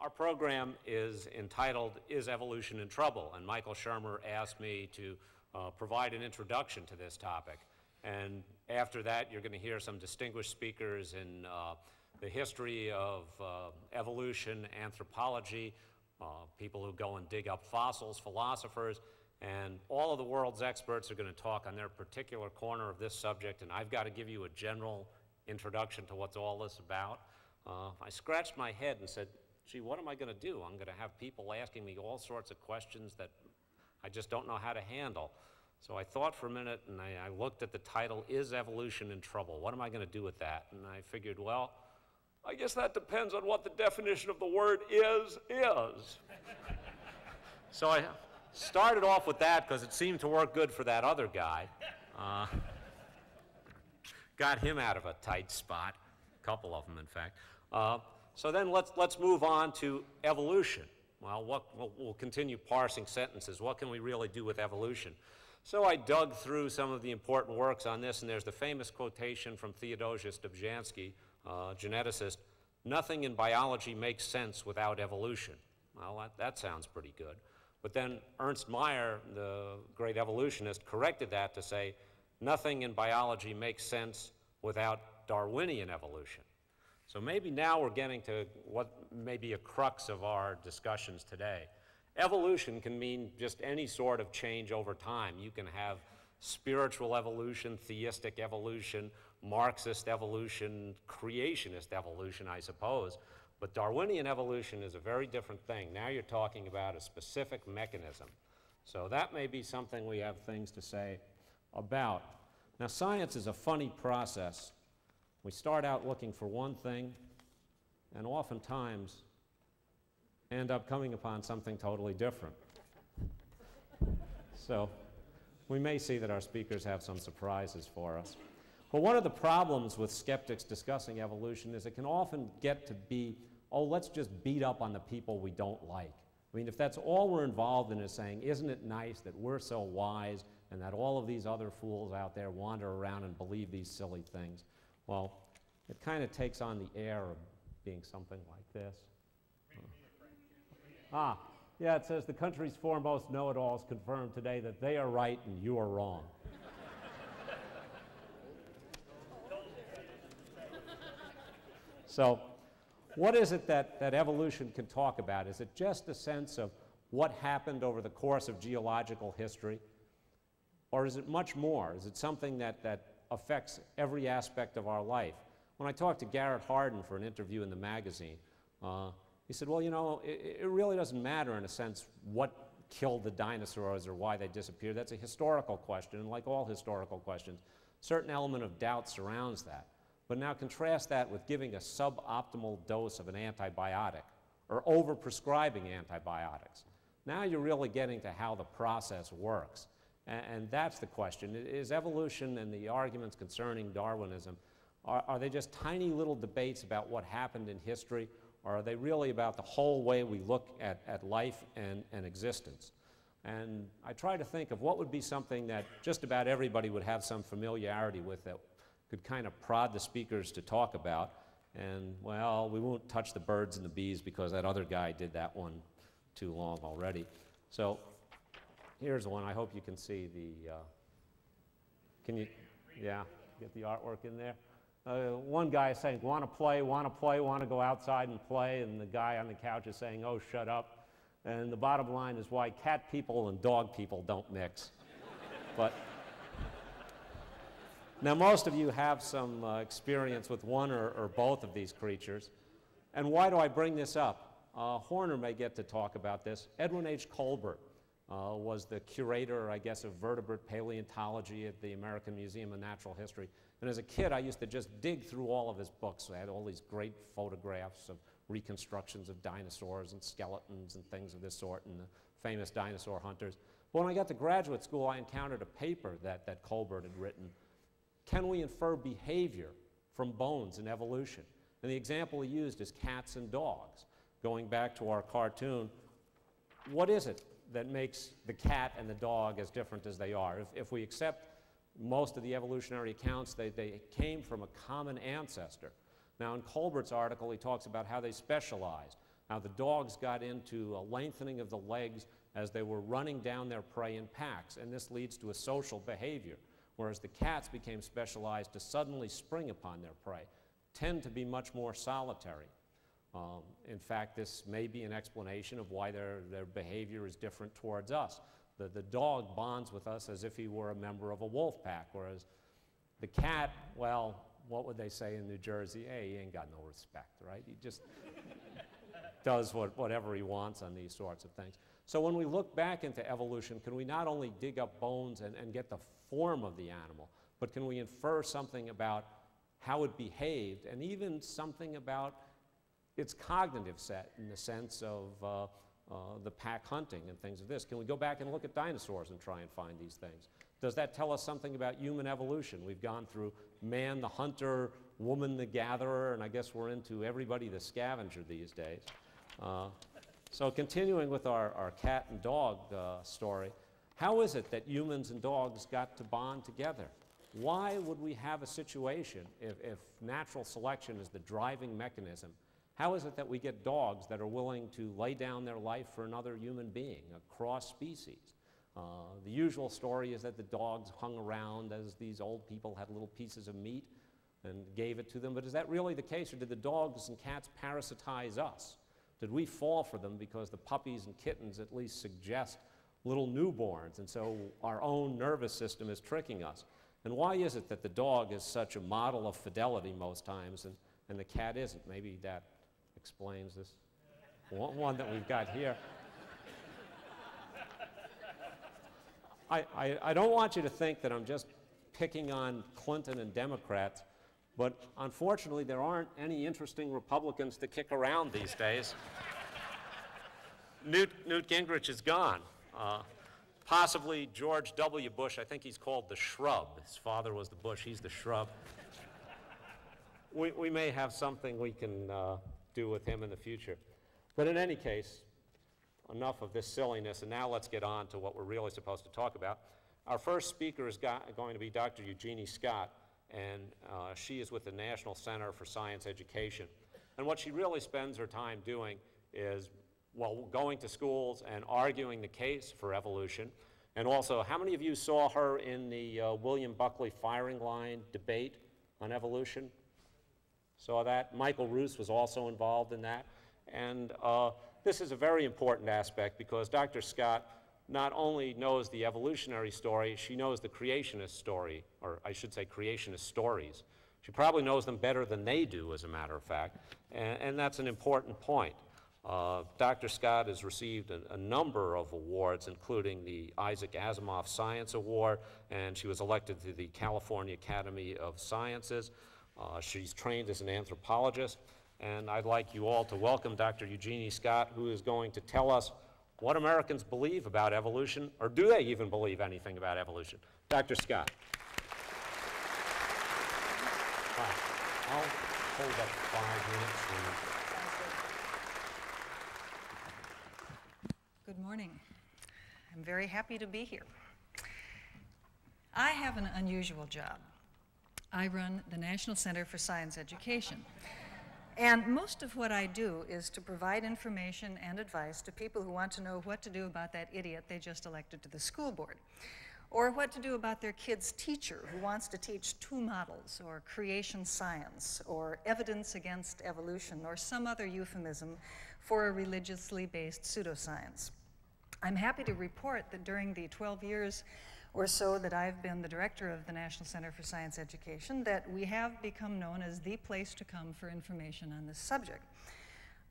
Our program is entitled, Is Evolution in Trouble? And Michael Shermer asked me to provide an introduction to this topic. And after that, you're going to hear some distinguished speakers in the history of evolution, anthropology, people who go and dig up fossils, philosophers, and all of the world's experts are going to talk on their particular corner of this subject, and I've got to give you a general introduction to what's all this about. I scratched my head and said, gee, what am I going to do? I'm going to have people asking me all sorts of questions that I just don't know how to handle. So I thought for a minute, and I looked at the title, Is Evolution in Trouble? What am I going to do with that? And I figured, well, I guess that depends on what the definition of the word is. So I started off with that because it seemed to work good for that other guy. Got him out of a tight spot, a couple of them, in fact. So then let's move on to evolution. Well, we'll continue parsing sentences. What can we really do with evolution? So I dug through some of the important works on this, and there's the famous quotation from Theodosius Dobzhansky, geneticist, "Nothing in biology makes sense without evolution." Well, that sounds pretty good. But then Ernst Mayr, the great evolutionist, corrected that to say, "Nothing in biology makes sense without Darwinian evolution." So maybe now we're getting to what may be a crux of our discussions today. Evolution can mean just any sort of change over time. You can have spiritual evolution, theistic evolution, Marxist evolution, creationist evolution, I suppose. But Darwinian evolution is a very different thing. Now you're talking about a specific mechanism. So that may be something we have things to say about. Now, science is a funny process. We start out looking for one thing, and oftentimes end up coming upon something totally different. So we may see that our speakers have some surprises for us. But one of the problems with skeptics discussing evolution is it can often get to be, oh, let's just beat up on the people we don't like. I mean, if that's all we're involved in is saying, isn't it nice that we're so wise and that all of these other fools out there wander around and believe these silly things, well, it kind of takes on the air of being something like this. Yeah, it says the country's foremost know-it-alls confirm today that they are right and you are wrong. So what is it that evolution can talk about? Is it just a sense of what happened over the course of geological history? Or is it much more? Is it something that affects every aspect of our life? When I talked to Garrett Hardin for an interview in the magazine, he said, well, you know, it really doesn't matter in a sense what killed the dinosaurs or why they disappeared. That's a historical question, and like all historical questions, a certain element of doubt surrounds that. But now contrast that with giving a suboptimal dose of an antibiotic or overprescribing antibiotics. Now you're really getting to how the process works. And that's the question. Is evolution and the arguments concerning Darwinism, are they just tiny little debates about what happened in history, or are they really about the whole way we look at life and existence? And I try to think of what would be something that just about everybody would have some familiarity with that could kind of prod the speakers to talk about. And, well, we won't touch the birds and the bees because that other guy did that one too long already. So here's one. I hope you can see the, can you, yeah, get the artwork in there? One guy is saying, want to play, want to go outside and play, and the guy on the couch is saying, oh, shut up. And the bottom line is why cat people and dog people don't mix. But now most of you have some experience with one or both of these creatures. And why do I bring this up? Horner may get to talk about this. Edwin H. Colbert was the curator, I guess, of vertebrate paleontology at the American Museum of Natural History. And as a kid, I used to just dig through all of his books. I had all these great photographs of reconstructions of dinosaurs and skeletons and things of this sort, and the famous dinosaur hunters. But when I got to graduate school, I encountered a paper that Colbert had written. Can we infer behavior from bones in evolution? And the example he used is cats and dogs. Going back to our cartoon, what is it that makes the cat and the dog as different as they are? If we accept most of the evolutionary accounts, they came from a common ancestor. Now, in Colbert's article, he talks about how they specialized. how the dogs got into a lengthening of the legs as they were running down their prey in packs, and this leads to a social behavior, whereas the cats became specialized to suddenly spring upon their prey, tend to be much more solitary. In fact, this may be an explanation of why their behavior is different towards us. The dog bonds with us as if he were a member of a wolf pack, whereas the cat, well, what would they say in New Jersey? Hey, he ain't got no respect, right? He just does whatever he wants on these sorts of things. So when we look back into evolution, can we not only dig up bones and get the form of the animal, but can we infer something about how it behaved, and even something about its cognitive set in the sense of the pack hunting and things of this? Can we go back and look at dinosaurs and try and find these things? Does that tell us something about human evolution? We've gone through man the hunter, woman the gatherer, and I guess we're into everybody the scavenger these days. So continuing with our cat and dog story, how is it that humans and dogs got to bond together? Why would we have a situation, if natural selection is the driving mechanism, how is it that we get dogs that are willing to lay down their life for another human being, a cross species? The usual story is that the dogs hung around as these old people had little pieces of meat and gave it to them, but is that really the case, or did the dogs and cats parasitize us? Did we fall for them because the puppies and kittens at least suggest little newborns, and so our own nervous system is tricking us? And why is it that the dog is such a model of fidelity most times and the cat isn't? Maybe that explains this one that we've got here. I don't want you to think that I'm just picking on Clinton and Democrats, but unfortunately there aren't any interesting Republicans to kick around these days. Newt Gingrich is gone. Possibly George W. Bush, I think he's called the Shrub. His father was the Bush, he's the Shrub. We may have something we can do with him in the future. But in any case, enough of this silliness, and now let's get on to what we're really supposed to talk about. Our first speaker is going to be Dr. Genie Scott, and she is with the National Center for Science Education. And what she really spends her time doing is, well, going to schools and arguing the case for evolution. And also, how many of you saw her in the William Buckley firing line debate on evolution? Saw that? Michael Roos was also involved in that. And this is a very important aspect because Dr. Scott not only knows the evolutionary story, she knows the creationist story, or I should say creationist stories. She probably knows them better than they do, as a matter of fact, and that's an important point. Dr. Scott has received a number of awards, including the Isaac Asimov Science Award, and she was elected to the California Academy of Sciences. She's trained as an anthropologist, and I'd like you all to welcome Dr. Genie Scott, who is going to tell us what Americans believe about evolution, or do they even believe anything about evolution? Dr. Scott. I'll hold up 5 minutes. Good morning. I'm very happy to be here. I have an unusual job. I run the National Center for Science Education. And most of what I do is to provide information and advice to people who want to know what to do about that idiot they just elected to the school board, or what to do about their kid's teacher who wants to teach two models, or creation science, or evidence against evolution, or some other euphemism for a religiously based pseudoscience. I'm happy to report that during the 12 years or so that I've been the director of the National Center for Science Education, that we have become known as the place to come for information on this subject.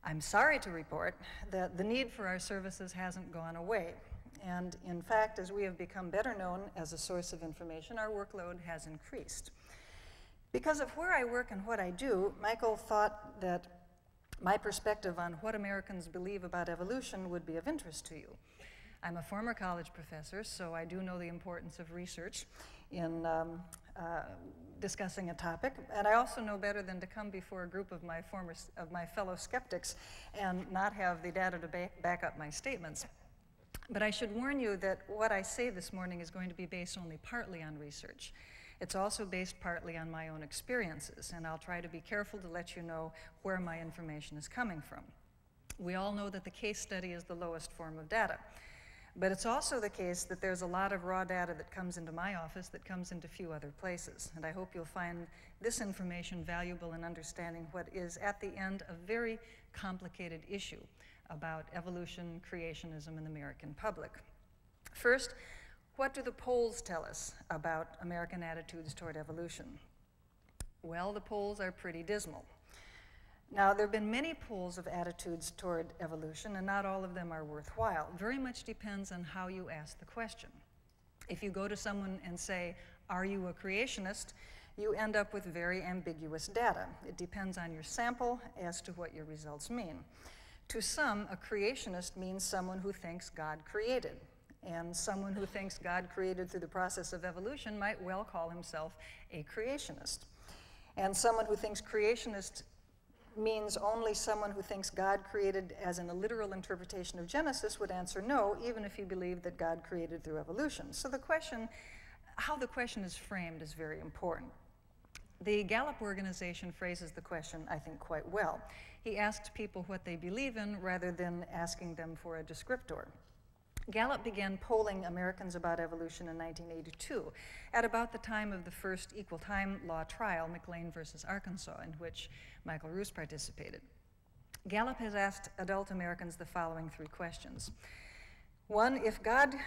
I'm sorry to report that the need for our services hasn't gone away. And in fact, as we have become better known as a source of information, our workload has increased. Because of where I work and what I do, Michael thought that my perspective on what Americans believe about evolution would be of interest to you. I'm a former college professor, so I do know the importance of research in discussing a topic, and I also know better than to come before a group of my fellow skeptics and not have the data to back up my statements. But I should warn you that what I say this morning is going to be based only partly on research. It's also based partly on my own experiences, and I'll try to be careful to let you know where my information is coming from. We all know that the case study is the lowest form of data. But it's also the case that there's a lot of raw data that comes into my office that comes into few other places. And I hope you'll find this information valuable in understanding what is, at the end, a very complicated issue about evolution, creationism in the American public. First, what do the polls tell us about American attitudes toward evolution? Well, the polls are pretty dismal. Now, there have been many polls of attitudes toward evolution, and not all of them are worthwhile. Very much depends on how you ask the question. If you go to someone and say, "Are you a creationist?" you end up with very ambiguous data. It depends on your sample as to what your results mean. To some, a creationist means someone who thinks God created. And someone who thinks God created through the process of evolution might well call himself a creationist. And someone who thinks creationist means only someone who thinks God created as in a literal interpretation of Genesis would answer no, even if he believed that God created through evolution. So the question, how the question is framed is very important. The Gallup organization phrases the question, I think, quite well. He asked people what they believe in rather than asking them for a descriptor. Gallup began polling Americans about evolution in 1982, at about the time of the first equal time law trial, McLean versus Arkansas, in which Michael Roos participated. Gallup has asked adult Americans the following three questions. One, if God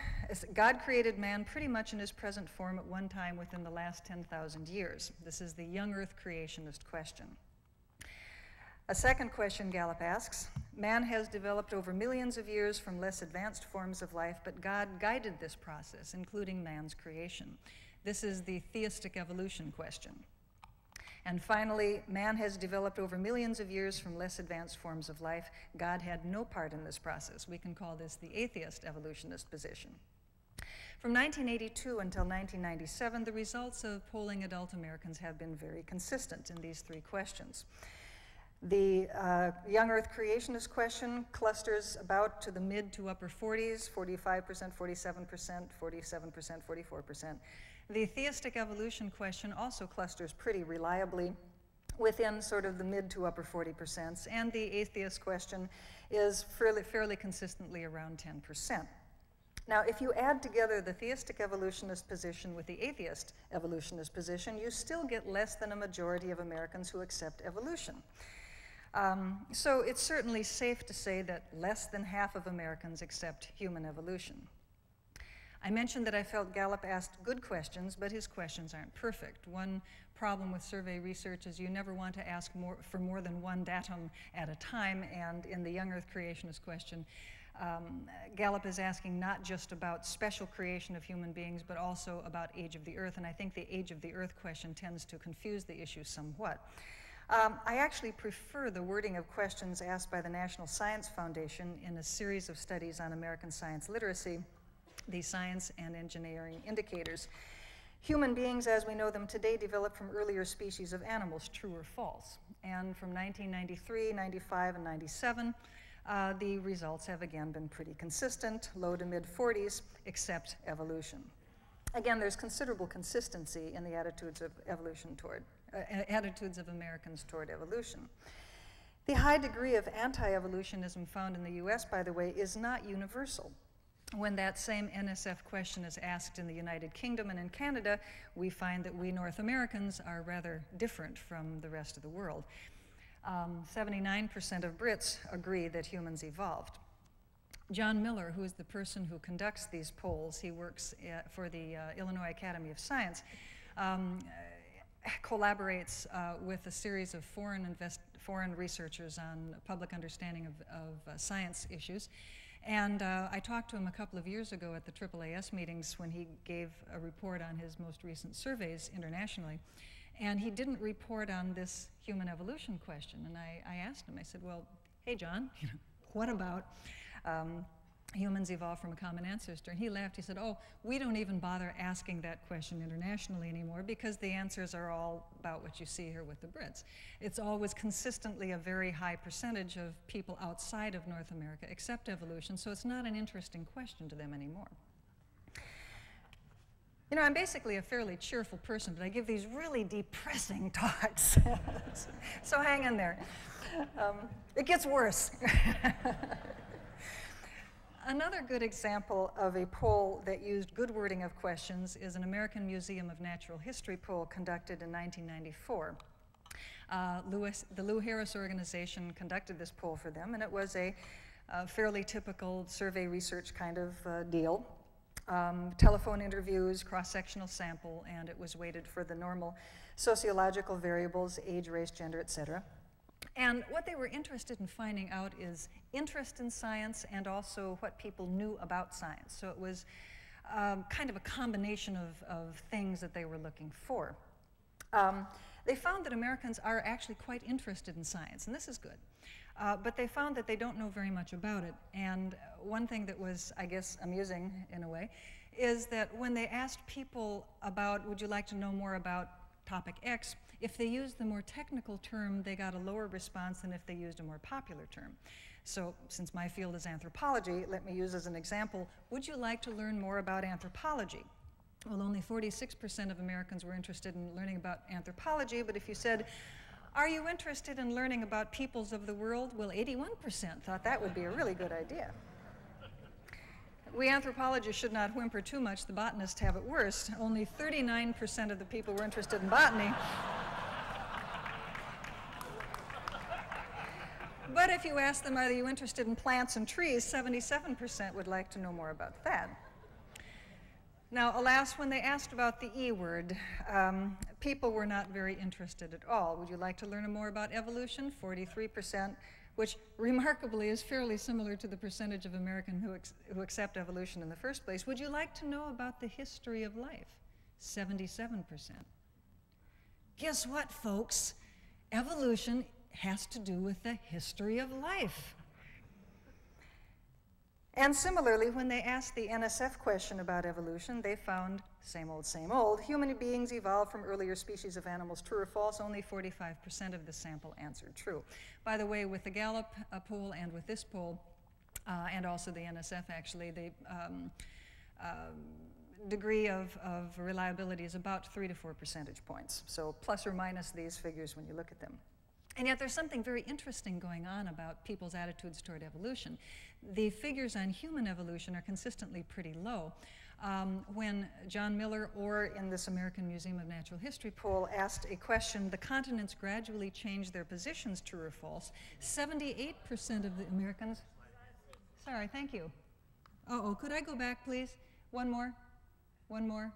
created man pretty much in his present form at one time within the last 10,000 years. This is the young earth creationist question. A second question Gallup asks, man has developed over millions of years from less advanced forms of life, but God guided this process, including man's creation. This is the theistic evolution question. And finally, man has developed over millions of years from less advanced forms of life. God had no part in this process. We can call this the atheist evolutionist position. From 1982 until 1997, the results of polling adult Americans have been very consistent in these three questions. The young earth creationist question clusters about to the mid to upper 40s, 45%, 47%, 47%, 44%. The theistic evolution question also clusters pretty reliably within sort of the mid to upper 40%, and the atheist question is fairly consistently around 10%. Now, if you add together the theistic evolutionist position with the atheist evolutionist position, you still get less than a majority of Americans who accept evolution. So it's certainly safe to say that less than half of Americans accept human evolution. I mentioned that I felt Gallup asked good questions, but his questions aren't perfect. One problem with survey research is you never want to ask for more than one datum at a time, and in the young earth creationist question, Gallup is asking not just about special creation of human beings, but also about age of the earth, and I think the age of the earth question tends to confuse the issue somewhat. I actually prefer the wording of questions asked by the National Science Foundation in a series of studies on American science literacy, the Science and Engineering Indicators. Human beings, as we know them today, developed from earlier species of animals, true or false? And from 1993, 95, and 97, the results have again been pretty consistent, low to mid-40s, except evolution. Again, there's considerable consistency in the attitudes of attitudes of Americans toward evolution. The high degree of anti-evolutionism found in the US, by the way, is not universal. When that same NSF question is asked in the United Kingdom and in Canada, we find that we North Americans are rather different from the rest of the world. 79% of Brits agree that humans evolved. John Miller, who is the person who conducts these polls, he works for the Illinois Academy of Science, collaborates with a series of foreign researchers on public understanding of science issues. And I talked to him a couple of years ago at the AAAS meetings when he gave a report on his most recent surveys internationally. And he didn't report on this human evolution question. And I asked him, I said, well, hey, John, what about humans evolved from a common ancestor? And he laughed. He said, oh, we don't even bother asking that question internationally anymore because the answers are all about what you see here with the Brits. It's always consistently a very high percentage of people outside of North America accept evolution, so it's not an interesting question to them anymore. You know, I'm basically a fairly cheerful person, but I give these really depressing talks. So hang in there. It gets worse. Another good example of a poll that used good wording of questions is an American Museum of Natural History poll conducted in 1994. The Lou Harris organization conducted this poll for them, and it was a fairly typical survey research kind of deal. Telephone interviews, cross-sectional sample, and it was weighted for the normal sociological variables, age, race, gender, etc. And what they were interested in finding out is interest in science and also what people knew about science. So it was kind of a combination of things that they were looking for. They found that Americans are actually quite interested in science, and this is good. But they found that they don't know very much about it. And one thing that was, I guess, amusing in a way, is that when they asked people about, would you like to know more about topic X, if they used the more technical term, they got a lower response than if they used a more popular term. So since my field is anthropology, let me use as an example, would you like to learn more about anthropology? Well, only 46% of Americans were interested in learning about anthropology, but if you said, are you interested in learning about peoples of the world? Well, 81% thought that would be a really good idea. We anthropologists should not whimper too much. The botanists have it worse. Only 39% of the people were interested in botany. But if you ask them, are you interested in plants and trees, 77% would like to know more about that. Now, alas, when they asked about the E word, people were not very interested at all. Would you like to learn more about evolution? 43%, which remarkably is fairly similar to the percentage of Americans who accept evolution in the first place. Would you like to know about the history of life? 77%. Guess what, folks? Evolution has to do with the history of life. And similarly, when they asked the NSF question about evolution, they found, same old, human beings evolved from earlier species of animals. True or false? Only 45% of the sample answered true. By the way, with the Gallup poll and with this poll, and also the NSF actually, the degree of reliability is about 3 to 4 percentage points. So plus or minus these figures when you look at them. And yet there's something very interesting going on about people's attitudes toward evolution. The figures on human evolution are consistently pretty low. When John Miller, or in this American Museum of Natural History poll, asked a question, the continents gradually changed their positions, true or false, 78% of the Americans, sorry, thank you. Uh-oh, could I go back, please? One more, one more.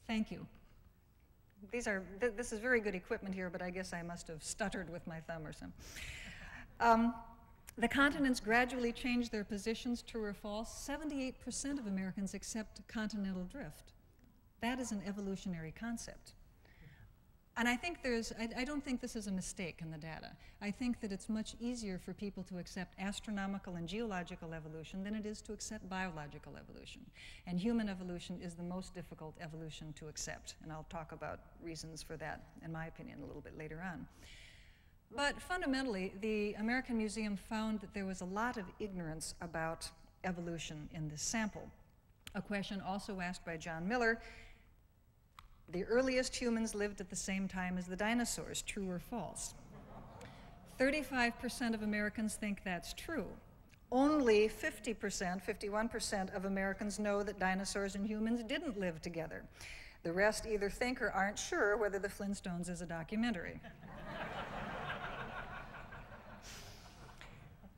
Thank you. This is very good equipment here, but I guess I must have stuttered with my thumb or something. The continents gradually changed their positions, true or false. 78% of Americans accept continental drift. That is an evolutionary concept. And I think I don't think this is a mistake in the data. I think that it's much easier for people to accept astronomical and geological evolution than it is to accept biological evolution. And human evolution is the most difficult evolution to accept. And I'll talk about reasons for that, in my opinion, a little bit later on. But fundamentally, the American Museum found that there was a lot of ignorance about evolution in this sample. A question also asked by John Miller, the earliest humans lived at the same time as the dinosaurs, true or false? 35% of Americans think that's true. Only 50%, 51% of Americans know that dinosaurs and humans didn't live together. The rest either think or aren't sure whether the Flintstones is a documentary.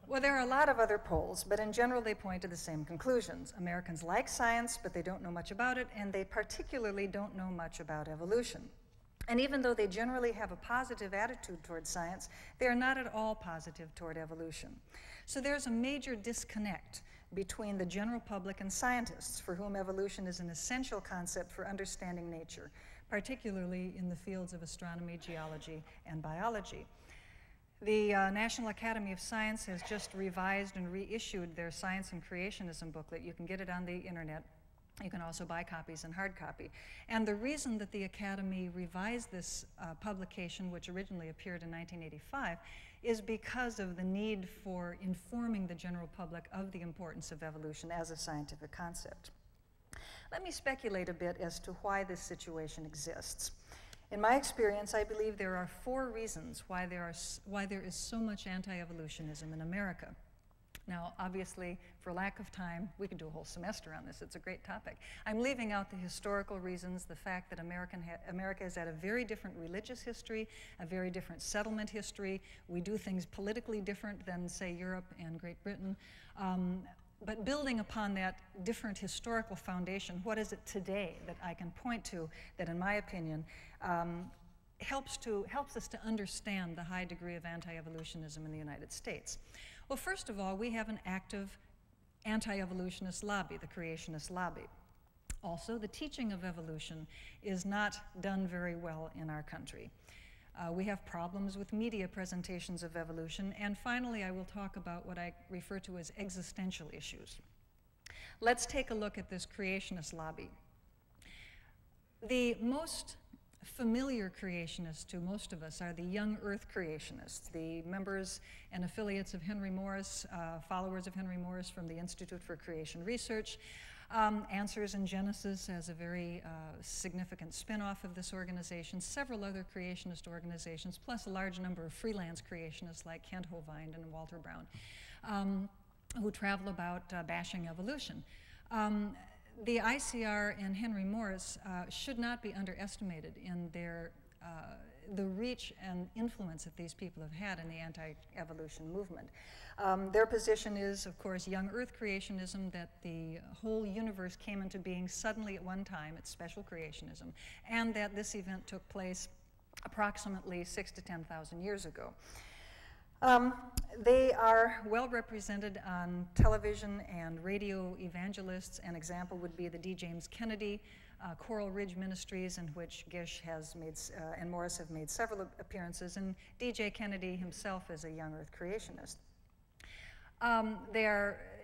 Well, there are a lot of other polls, but in general they point to the same conclusions. Americans like science, but they don't know much about it, and they particularly don't know much about evolution. And even though they generally have a positive attitude toward science, they are not at all positive toward evolution. So there's a major disconnect between the general public and scientists, for whom evolution is an essential concept for understanding nature, particularly in the fields of astronomy, geology, and biology. The National Academy of Science has just revised and reissued their Science and Creationism booklet. You can get it on the internet. You can also buy copies in hard copy. And the reason that the Academy revised this publication, which originally appeared in 1985, is because of the need for informing the general public of the importance of evolution as a scientific concept. Let me speculate a bit as to why this situation exists. In my experience, I believe there are 4 reasons why there is so much anti-evolutionism in America. Now, obviously, for lack of time, we could do a whole semester on this. It's a great topic. I'm leaving out the historical reasons, the fact that America has had a very different religious history, a very different settlement history. We do things politically different than, say, Europe and Great Britain. But building upon that different historical foundation, what is it today that I can point to that, in my opinion, helps us to understand the high degree of anti-evolutionism in the United States? Well, first of all, we have an active anti-evolutionist lobby, the creationist lobby. Also, the teaching of evolution is not done very well in our country. We have problems with media presentations of evolution. And finally, I will talk about what I refer to as existential issues. Let's take a look at this creationist lobby. The most familiar creationists to most of us are the young earth creationists, the members and affiliates of Henry Morris, followers of Henry Morris from the Institute for Creation Research. Answers in Genesis as a very significant spin-off of this organization, several other creationist organizations, plus a large number of freelance creationists like Kent Hovind and Walter Brown, who travel about bashing evolution. The ICR and Henry Morris should not be underestimated in the reach and influence that these people have had in the anti-evolution movement. Their position is, of course, young earth creationism, that the whole universe came into being suddenly at one time. It's special creationism, and that this event took place approximately 6,000 to 10,000 years ago. They are well represented on television and radio evangelists. An example would be the D. James Kennedy Coral Ridge Ministries, in which Gish has made, and Morris have made several appearances, and D.J. Kennedy himself is a young earth creationist.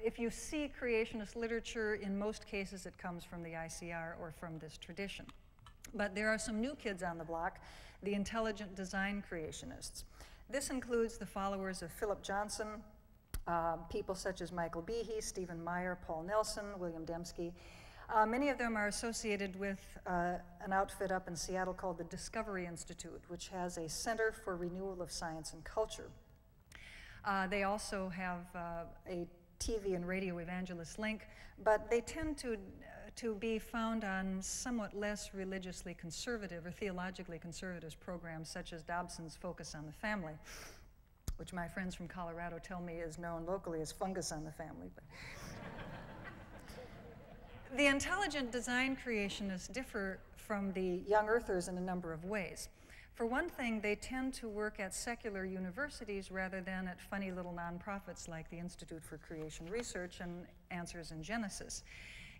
If you see creationist literature, in most cases it comes from the ICR or from this tradition. But there are some new kids on the block, the intelligent design creationists. This includes the followers of Philip Johnson, people such as Michael Behe, Stephen Meyer, Paul Nelson, William Dembski. Many of them are associated with an outfit up in Seattle called the Discovery Institute, which has a Center for Renewal of Science and Culture. They also have a TV and radio evangelist link, but they tend to be found on somewhat less religiously conservative or theologically conservative programs, such as Dobson's Focus on the Family, which my friends from Colorado tell me is known locally as Fungus on the Family. But the intelligent design creationists differ from the young earthers in a number of ways. For one thing, they tend to work at secular universities rather than at funny little nonprofits like the Institute for Creation Research and Answers in Genesis.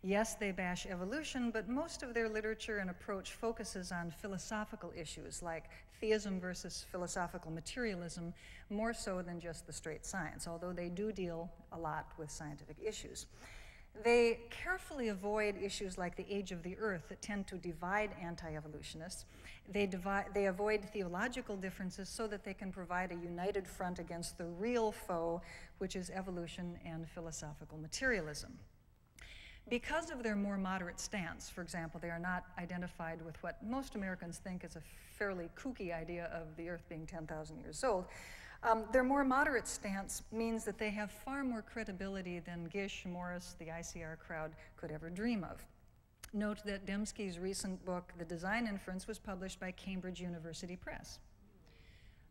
Yes, they bash evolution, but most of their literature and approach focuses on philosophical issues like theism versus philosophical materialism, more so than just the straight science, although they do deal a lot with scientific issues. They carefully avoid issues like the age of the earth that tend to divide anti-evolutionists. They avoid theological differences so that they can provide a united front against the real foe, which is evolution and philosophical materialism. Because of their more moderate stance, for example, they are not identified with what most Americans think is a fairly kooky idea of the earth being 10,000 years old. Their more moderate stance means that they have far more credibility than Gish, Morris, the ICR crowd could ever dream of. Note that Dembski's recent book, The Design Inference, was published by Cambridge University Press.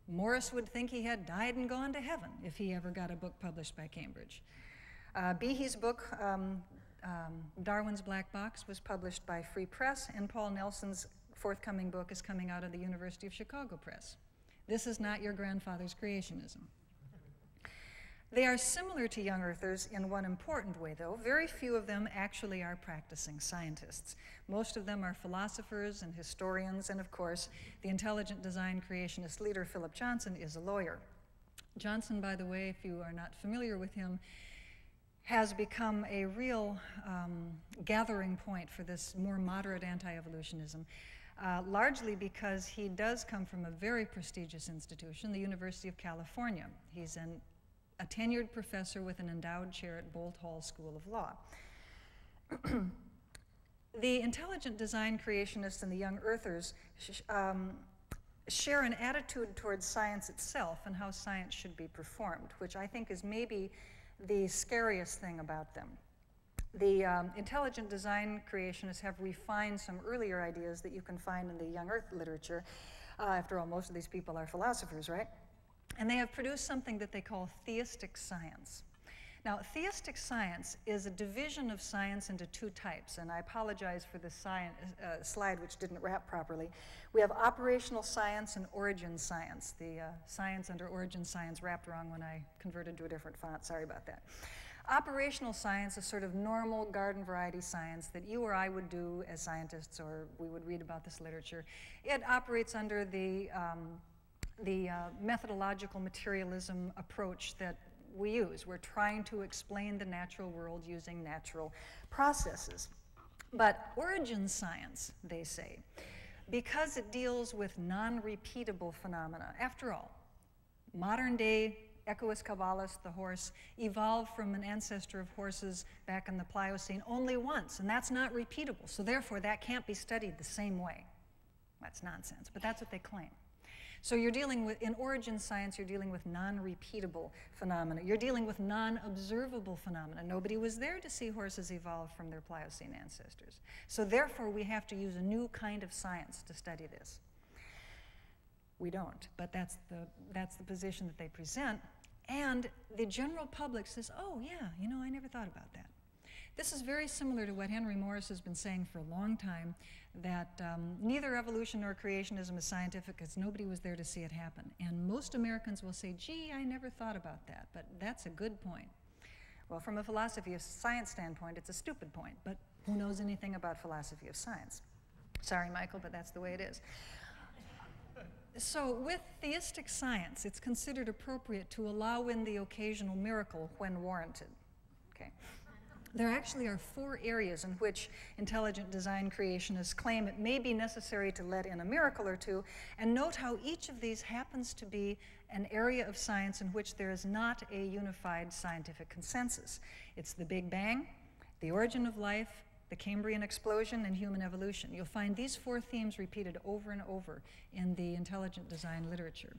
Morris would think he had died and gone to heaven if he ever got a book published by Cambridge. Behe's book, Darwin's Black Box, was published by Free Press, and Paul Nelson's forthcoming book is coming out of the University of Chicago Press. This is not your grandfather's creationism. They are similar to young earthers in one important way, though. Very few of them actually are practicing scientists. Most of them are philosophers and historians, and of course, the intelligent design creationist leader, Philip Johnson, is a lawyer. Johnson, by the way, if you are not familiar with him, has become a real gathering point for this more moderate anti-evolutionism, largely because he does come from a very prestigious institution, the University of California. He's a tenured professor with an endowed chair at Bolt Hall School of Law. the intelligent design creationists and the young earthers share an attitude towards science itself and how science should be performed, which I think is maybe the scariest thing about them. The intelligent design creationists have refined some earlier ideas that you can find in the young earth literature. After all, most of these people are philosophers, right? And they have produced something that they call theistic science. Now, theistic science is a division of science into two types, and I apologize for this slide which didn't wrap properly. We have operational science and origin science. The science under origin science wrapped wrong when I converted to a different font. Sorry about that. Operational science is sort of normal garden variety science that you or I would do as scientists, or we would read about this literature. It operates under the methodological materialism approach that we use. We're trying to explain the natural world using natural processes. But origin science, they say, because it deals with non-repeatable phenomena. After all, modern day Equus caballus, the horse, evolved from an ancestor of horses back in the Pliocene only once, and that's not repeatable. So therefore, that can't be studied the same way. That's nonsense, but that's what they claim. So you're dealing with, in origin science, you're dealing with non-repeatable phenomena. You're dealing with non-observable phenomena. Nobody was there to see horses evolve from their Pliocene ancestors. So therefore, we have to use a new kind of science to study this. We don't, but that's the position that they present. And the general public says, oh yeah, you know, I never thought about that. This is very similar to what Henry Morris has been saying for a long time, that neither evolution nor creationism is scientific because nobody was there to see it happen. And most Americans will say, gee, I never thought about that, but that's a good point. Well, from a philosophy of science standpoint, it's a stupid point, but who knows anything about philosophy of science? Sorry, Michael, but that's the way it is. So with theistic science, it's considered appropriate to allow in the occasional miracle when warranted. Okay. There actually are 4 areas in which intelligent design creationists claim it may be necessary to let in a miracle or two, and note how each of these happens to be an area of science in which there is not a unified scientific consensus. It's the Big Bang, the origin of life, the Cambrian explosion, and human evolution. You'll find these 4 themes repeated over and over in the intelligent design literature.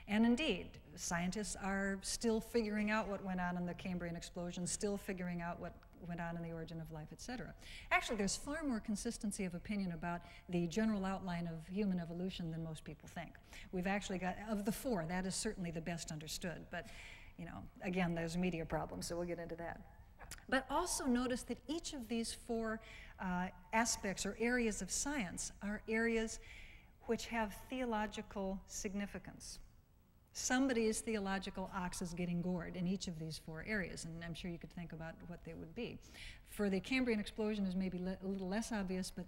And indeed, scientists are still figuring out what went on in the Cambrian explosion, still figuring out what went on in the origin of life, etc. Actually, there's far more consistency of opinion about the general outline of human evolution than most people think. We've actually got, of the 4, that is certainly the best understood. But, you know, again, there's media problems, so we'll get into that. But also notice that each of these 4 aspects or areas of science are areas which have theological significance. Somebody's theological ox is getting gored in each of these 4 areas, and I'm sure you could think about what they would be. For the Cambrian explosion is maybe a little less obvious, but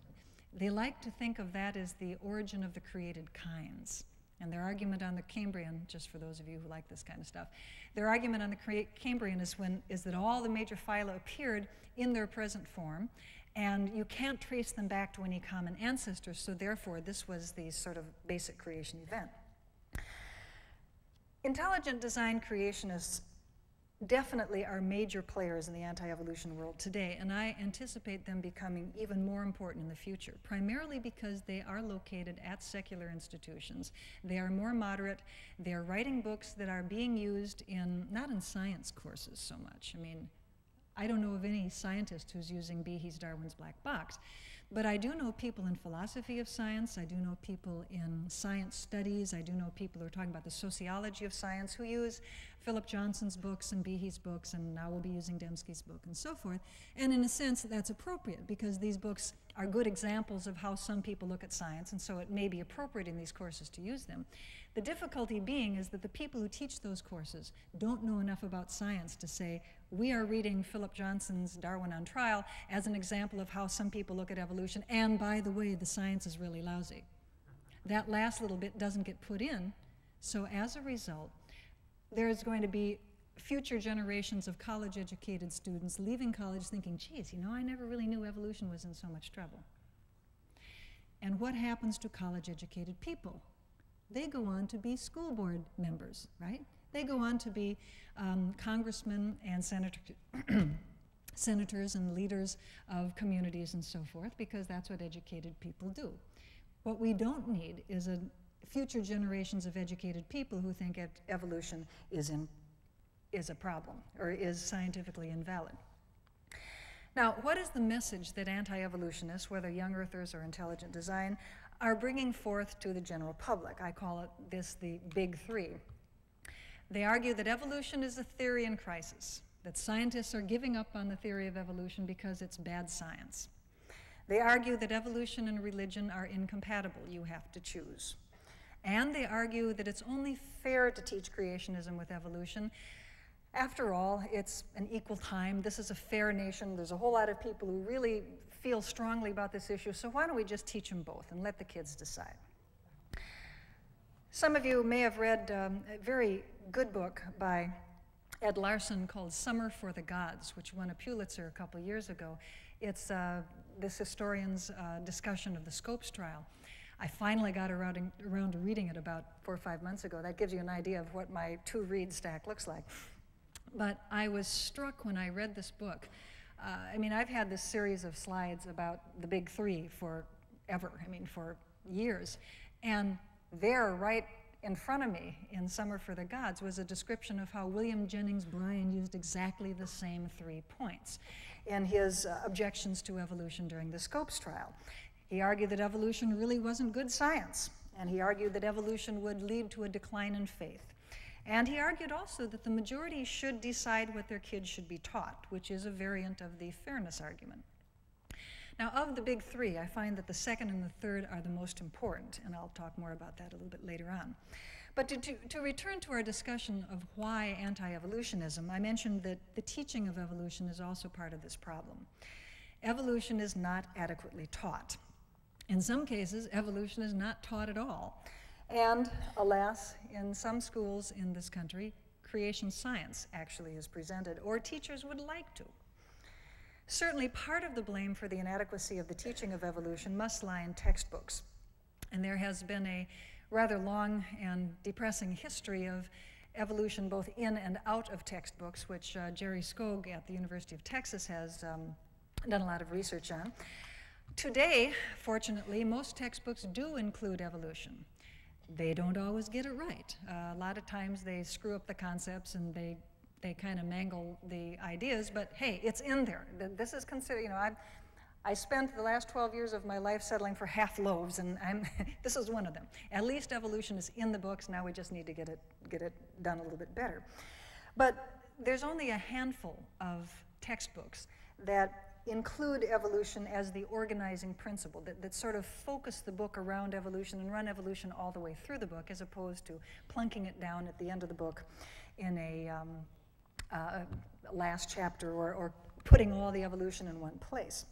they like to think of that as the origin of the created kinds. And their argument on the Cambrian, just for those of you who like this kind of stuff, their argument on the Cambrian is that all the major phyla appeared in their present form, and you can't trace them back to any common ancestors, so therefore this was the sort of basic creation event. Intelligent design creationists definitely are major players in the anti-evolution world today, and I anticipate them becoming even more important in the future, primarily because they are located at secular institutions. They are more moderate. They are writing books that are being used in, not in science courses so much. I mean, I don't know of any scientist who's using Behe's Darwin's Black Box, but I do know people in philosophy of science, I do know people in science studies, I do know people who are talking about the sociology of science who use Philip Johnson's books and Behe's books, and now we'll be using Dembski's book and so forth. And in a sense, that's appropriate because these books are good examples of how some people look at science, and so it may be appropriate in these courses to use them. The difficulty being is that the people who teach those courses don't know enough about science to say, we are reading Philip Johnson's Darwin on Trial as an example of how some people look at evolution, and by the way, the science is really lousy. That last little bit doesn't get put in, so as a result, there's going to be future generations of college-educated students leaving college thinking, geez, you know, I never really knew evolution was in so much trouble. And what happens to college-educated people? They go on to be school board members, right? They go on to be congressmen and senators and leaders of communities and so forth, because that's what educated people do. What we don't need is future generations of educated people who think evolution is a problem or is scientifically invalid. Now, what is the message that anti-evolutionists, whether young earthers or intelligent design, are bringing forth to the general public? I call this the big three. They argue that evolution is a theory in crisis, that scientists are giving up on the theory of evolution because it's bad science. They argue that evolution and religion are incompatible. You have to choose. And they argue that it's only fair to teach creationism with evolution. After all, it's an equal time. This is a fair nation. There's a whole lot of people who really feel strongly about this issue, so why don't we just teach them both and let the kids decide? Some of you may have read a very good book by Ed Larson called Summer for the Gods, which won a Pulitzer a couple years ago. It's this historian's discussion of the Scopes trial. I finally got around to reading it about 4 or 5 months ago. That gives you an idea of what my to-read stack looks like. But I was struck when I read this book. I mean, I've had this series of slides about the big three forever, for years. And there, right in front of me in Summer for the Gods, was a description of how William Jennings Bryan used exactly the same 3 points in his objections to evolution during the Scopes trial. He argued that evolution really wasn't good science, and he argued that evolution would lead to a decline in faith. And he argued also that the majority should decide what their kids should be taught, which is a variant of the fairness argument. Now, of the big three, I find that the second and the third are the most important, and I'll talk more about that a little bit later on. But to return to our discussion of why anti-evolutionism, I mentioned that the teaching of evolution is also part of this problem. Evolution is not adequately taught. In some cases, evolution is not taught at all. And alas, in some schools in this country, creation science actually is presented, or teachers would like to. Certainly, part of the blame for the inadequacy of the teaching of evolution must lie in textbooks. And there has been a rather long and depressing history of evolution both in and out of textbooks, which Jerry Skog at the University of Texas has done a lot of research on. Today, fortunately, most textbooks do include evolution. They don't always get it right. A lot of times they screw up the concepts and they kind of mangle the ideas, but hey, it's in there. This is considered, I spent the last 12 years of my life settling for half loaves, and this is one of them. At least evolution is in the books. Now we just need to get it done a little bit better. But there's only a handful of textbooks that include evolution as the organizing principle, that sort of focus the book around evolution and run evolution all the way through the book, as opposed to plunking it down at the end of the book in a last chapter or putting all the evolution in one place.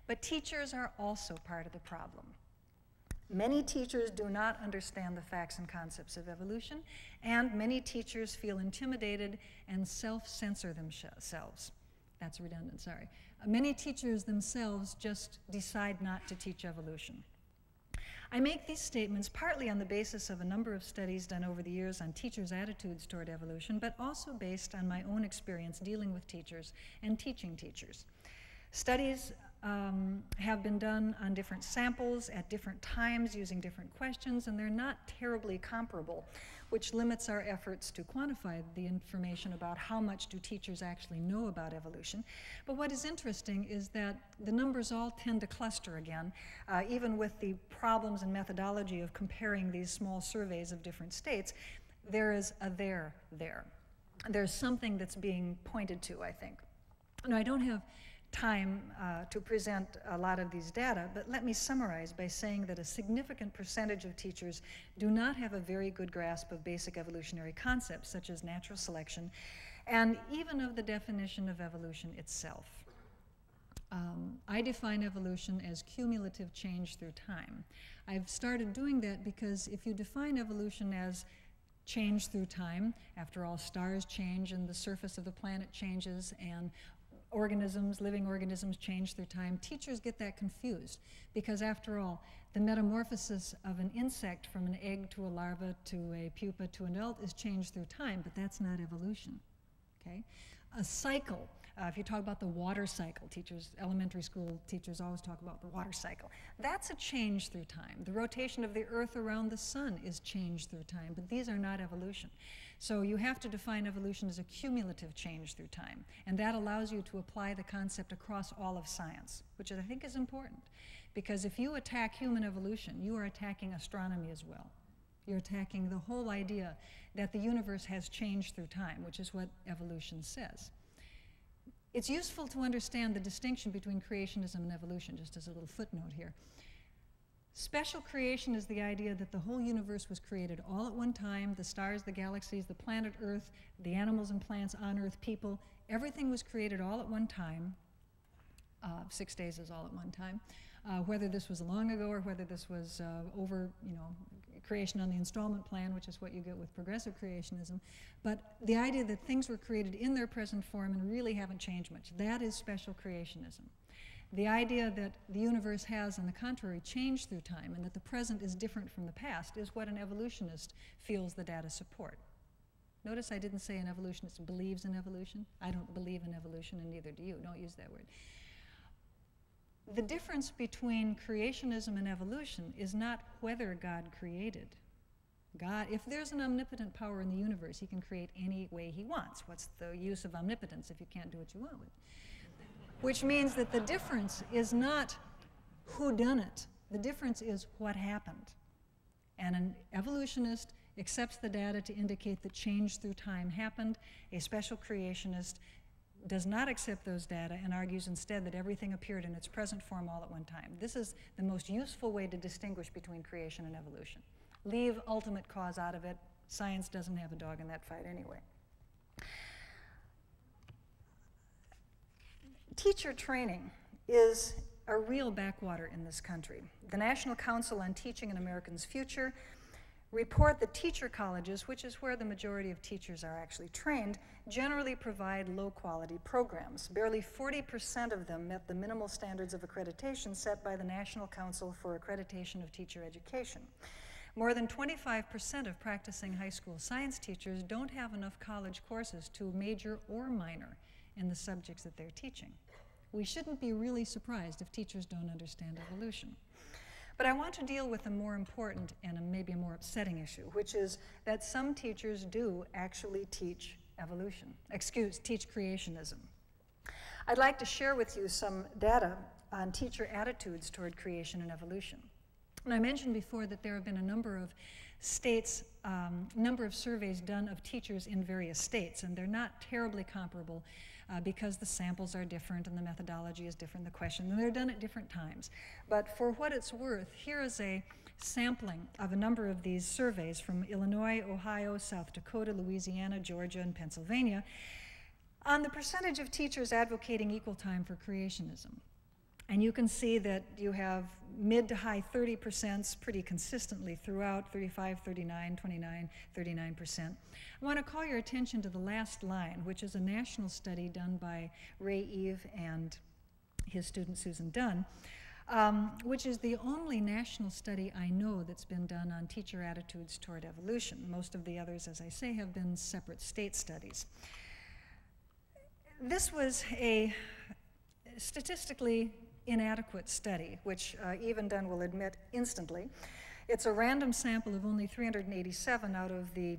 But teachers are also part of the problem. Many teachers do not understand the facts and concepts of evolution, and many teachers feel intimidated and self-censor themselves. That's redundant, sorry. Many teachers themselves just decide not to teach evolution. I make these statements partly on the basis of a number of studies done over the years on teachers' attitudes toward evolution, but also based on my own experience dealing with teachers and teaching teachers. Studies have been done on different samples at different times using different questions, and they're not terribly comparable, which limits our efforts to quantify the information about how much do teachers actually know about evolution. But what is interesting is that the numbers all tend to cluster again, even with the problems and methodology of comparing these small surveys of different states. There is a there. There's something that's being pointed to, I think. Now, I don't have time to present a lot of these data, but let me summarize by saying that a significant percentage of teachers do not have a very good grasp of basic evolutionary concepts such as natural selection, and even of the definition of evolution itself. I define evolution as cumulative change through time. I've started doing that because if you define evolution as change through time, after all, stars change and the surface of the planet changes, and living organisms change through time, teachers get that confused because, after all, the metamorphosis of an insect from an egg to a larva to a pupa to an adult is change through time, but that's not evolution, okay? A cycle If you talk about the water cycle, teachers, elementary school teachers always talk about the water cycle. That's a change through time. The rotation of the Earth around the sun is change through time, but these are not evolution. So you have to define evolution as a cumulative change through time, and that allows you to apply the concept across all of science, which I think is important, because if you attack human evolution, you are attacking astronomy as well. You're attacking the whole idea that the universe has changed through time, which is what evolution says. It's useful to understand the distinction between creationism and evolution, just as a little footnote here. Special creation is the idea that the whole universe was created all at one time, the stars, the galaxies, the planet Earth, the animals and plants on Earth, people, everything was created all at one time. 6 days is all at one time. Whether this was long ago or whether this was over, creation on the installment plan, which is what you get with progressive creationism. But the idea that things were created in their present form and really haven't changed much, that is special creationism. The idea that the universe has, on the contrary, changed through time and that the present is different from the past is what an evolutionist feels the data support. Notice I didn't say an evolutionist believes in evolution. I don't believe in evolution, and neither do you. Don't use that word. The difference between creationism and evolution is not whether God created. God, if there's an omnipotent power in the universe, he can create any way he wants. What's the use of omnipotence if you can't do what you want with it? Which means that the difference is not who done it. The difference is what happened. And an evolutionist accepts the data to indicate that change through time happened. A special creationist does not accept those data and argues instead that everything appeared in its present form all at one time. This is the most useful way to distinguish between creation and evolution. Leave ultimate cause out of it. Science doesn't have a dog in that fight anyway. Teacher training is a real backwater in this country. The National Council on Teaching an American's Future report that teacher colleges, which is where the majority of teachers are actually trained, generally provide low-quality programs. Barely 40% of them met the minimal standards of accreditation set by the National Council for Accreditation of Teacher Education. More than 25% of practicing high school science teachers don't have enough college courses to major or minor in the subjects that they're teaching. We shouldn't be really surprised if teachers don't understand evolution. But I want to deal with a more important and maybe a more upsetting issue, which is that some teachers do actually teach evolution, teach creationism. I'd like to share with you some data on teacher attitudes toward creation and evolution. And I mentioned before that there have been a number of states, number of surveys done of teachers in various states, and they're not terribly comparable because the samples are different and the methodology is different, the question, and they're done at different times. But for what it's worth, here is a sampling of a number of these surveys from Illinois, Ohio, South Dakota, Louisiana, Georgia, and Pennsylvania on the percentage of teachers advocating equal time for creationism. And you can see that you have mid to high 30% pretty consistently throughout, 35, 39, 29, 39%. I want to call your attention to the last line, which is a national study done by Ray Eve and his student Susan Dunn, which is the only national study I know that's been done on teacher attitudes toward evolution. Most of the others, as I say, have been separate state studies. This was a statistically inadequate study, which even Dunn will admit instantly. It's a random sample of only 387 out of the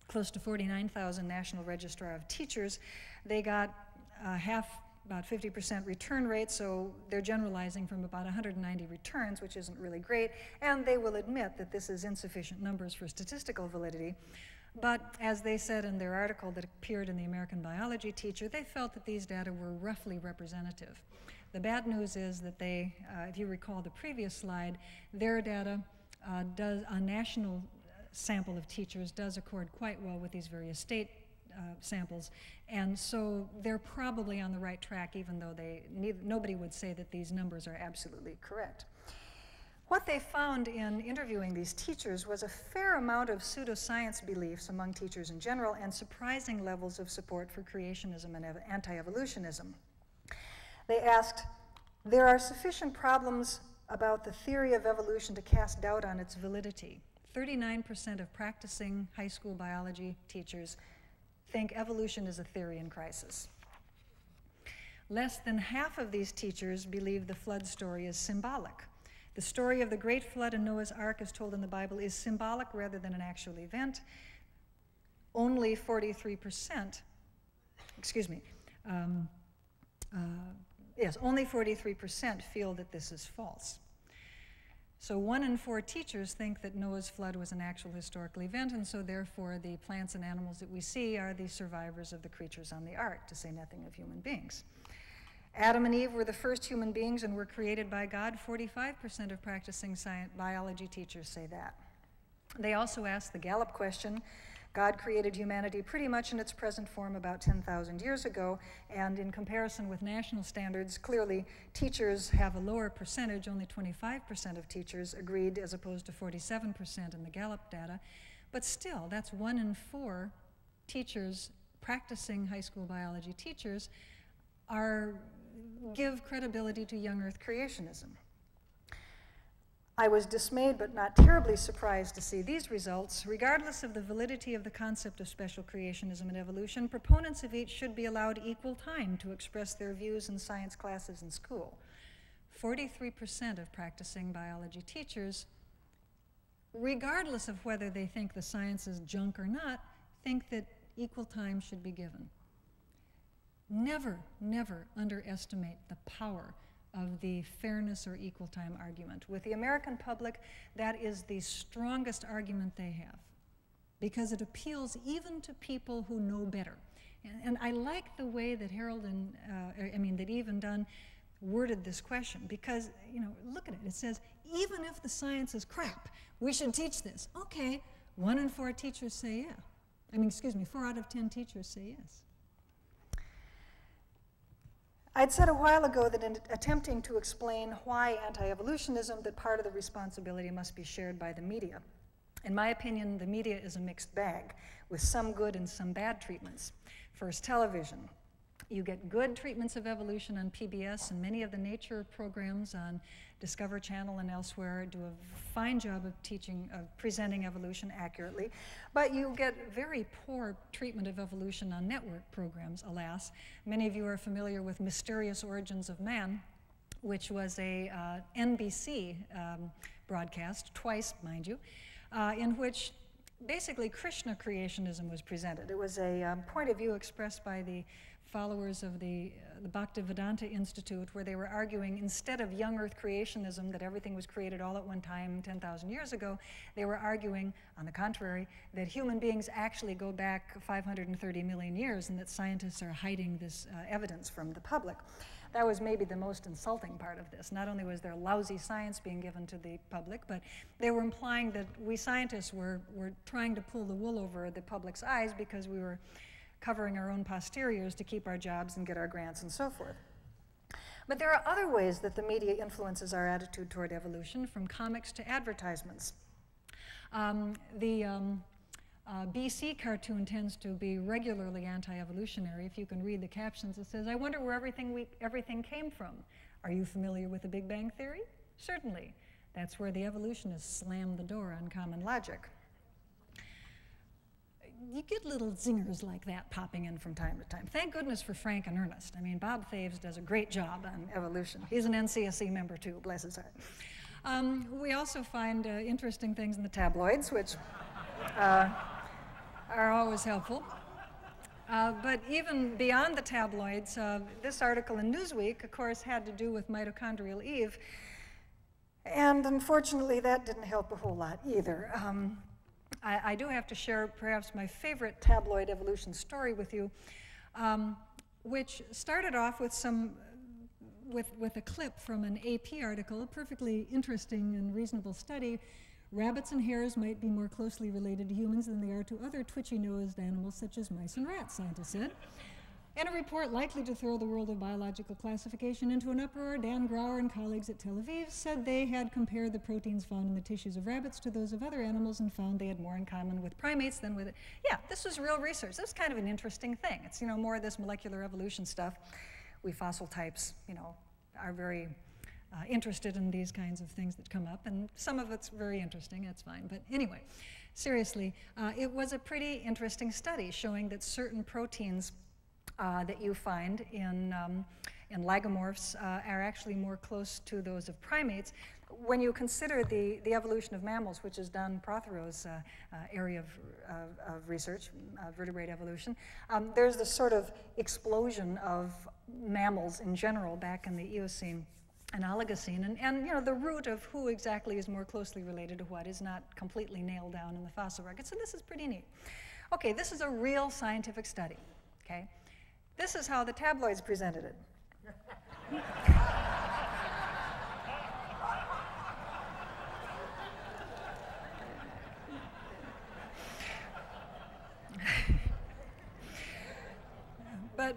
close to 49,000 National Registrar of Teachers. They got about 50% return rate, so they're generalizing from about 190 returns, which isn't really great, and they will admit that this is insufficient numbers for statistical validity. But as they said in their article that appeared in the American Biology Teacher, they felt that these data were roughly representative. The bad news is that they, if you recall the previous slide, their data a national sample of teachers does accord quite well with these various state samples, and so they're probably on the right track, even though nobody would say that these numbers are absolutely correct. What they found in interviewing these teachers was a fair amount of pseudoscience beliefs among teachers in general and surprising levels of support for creationism and anti-evolutionism. They asked, there are sufficient problems about the theory of evolution to cast doubt on its validity. 39% of practicing high school biology teachers think evolution is a theory in crisis. Less than half of these teachers believe the flood story is symbolic. The story of the great flood and Noah's Ark as told in the Bible is symbolic rather than an actual event. Only 43%, only 43% feel that this is false. So 1 in 4 teachers think that Noah's flood was an actual historical event, and so therefore the plants and animals that we see are the survivors of the creatures on the ark, to say nothing of human beings. Adam and Eve were the first human beings and were created by God. 45% of practicing biology teachers say that. They also ask the Gallup question. God created humanity pretty much in its present form about 10,000 years ago, and in comparison with national standards, clearly teachers have a lower percentage. Only 25% of teachers agreed as opposed to 47% in the Gallup data. But still, that's 1 in 4 teachers, practicing high school biology teachers, give credibility to young earth creationism. I was dismayed but not terribly surprised to see these results. Regardless of the validity of the concept of special creationism and evolution, proponents of each should be allowed equal time to express their views in science classes in school. 43% of practicing biology teachers, regardless of whether they think the science is junk or not, think that equal time should be given. Never, never underestimate the power of the fairness or equal time argument. With the American public, that is the strongest argument they have, because it appeals even to people who know better. And I like the way that that Eve and Dunn worded this question, because, look at it. It says, even if the science is crap, we should teach this. Okay, 1 in 4 teachers say yeah. 4 out of 10 teachers say yes. I'd said a while ago that in attempting to explain why anti-evolutionism, that part of the responsibility must be shared by the media. In my opinion, the media is a mixed bag, with some good and some bad treatments. First, television. You get good treatments of evolution on PBS, and many of the nature programs on Discovery Channel and elsewhere do a fine job of presenting evolution accurately. But you get very poor treatment of evolution on network programs, alas. Many of you are familiar with Mysterious Origins of Man, which was a NBC broadcast, twice, mind you, in which basically Krishna creationism was presented. It was a point of view expressed by the followers of the Bhaktivedanta Institute, where they were arguing, instead of young earth creationism, that everything was created all at one time 10,000 years ago, they were arguing, on the contrary, that human beings actually go back 530 million years, and that scientists are hiding this evidence from the public. That was maybe the most insulting part of this. Not only was there lousy science being given to the public, but they were implying that we scientists were trying to pull the wool over the public's eyes because we were covering our own posteriors to keep our jobs and get our grants and so forth. But there are other ways that the media influences our attitude toward evolution, from comics to advertisements. The BC cartoon tends to be regularly anti-evolutionary. If you can read the captions, it says, "I wonder where everything came from. Are you familiar with the Big Bang Theory? Certainly. That's where the evolutionists slammed the door on common logic." You get little zingers like that popping in from time to time. Thank goodness for Frank and Ernest. Bob Thaves does a great job on evolution. He's an NCSE member too, bless his heart. We also find interesting things in the tabloids, which are always helpful. But even beyond the tabloids, this article in Newsweek, of course, had to do with mitochondrial Eve. And unfortunately, that didn't help a whole lot either. I do have to share perhaps my favorite tabloid evolution story with you, which started off with with a clip from an AP article, a perfectly interesting and reasonable study. Rabbits and hares might be more closely related to humans than they are to other twitchy-nosed animals such as mice and rats, scientists said. In a report likely to throw the world of biological classification into an uproar, Dan Grauer and colleagues at Tel Aviv said they had compared the proteins found in the tissues of rabbits to those of other animals and found they had more in common with primates than with it. Yeah, this was real research. This was kind of an interesting thing. It's, more of this molecular evolution stuff. We fossil types, are very interested in these kinds of things that come up, and some of it's very interesting, that's fine. But anyway, seriously, it was a pretty interesting study showing that certain proteins that you find in in lagomorphs are actually more close to those of primates. When you consider the evolution of mammals, which is Don Prothero's area of research, vertebrate evolution, there's this sort of explosion of mammals in general back in the Eocene and Oligocene, and you know, the root of who exactly is more closely related to what is not completely nailed down in the fossil record. So this is pretty neat. Okay, this is a real scientific study, okay? This is how the tabloids presented it.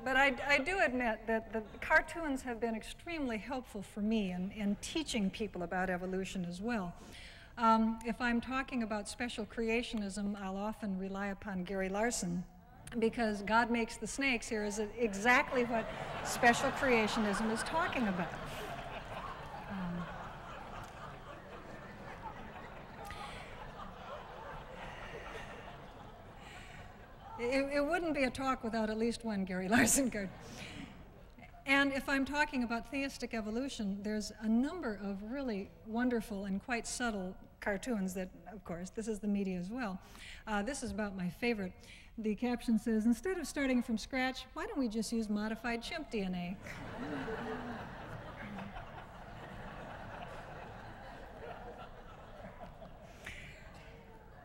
But I do admit that the cartoons have been extremely helpful for me in teaching people about evolution as well. If I'm talking about special creationism, I'll often rely upon Gary Larson, because God makes the snakes here is exactly what special creationism is talking about. It wouldn't be a talk without at least one Gary Larson card. And if I'm talking about theistic evolution, there's a number of really wonderful and quite subtle cartoons that, of course, this is the media as well. This is about my favorite. The caption says, instead of starting from scratch, why don't we just use modified chimp DNA?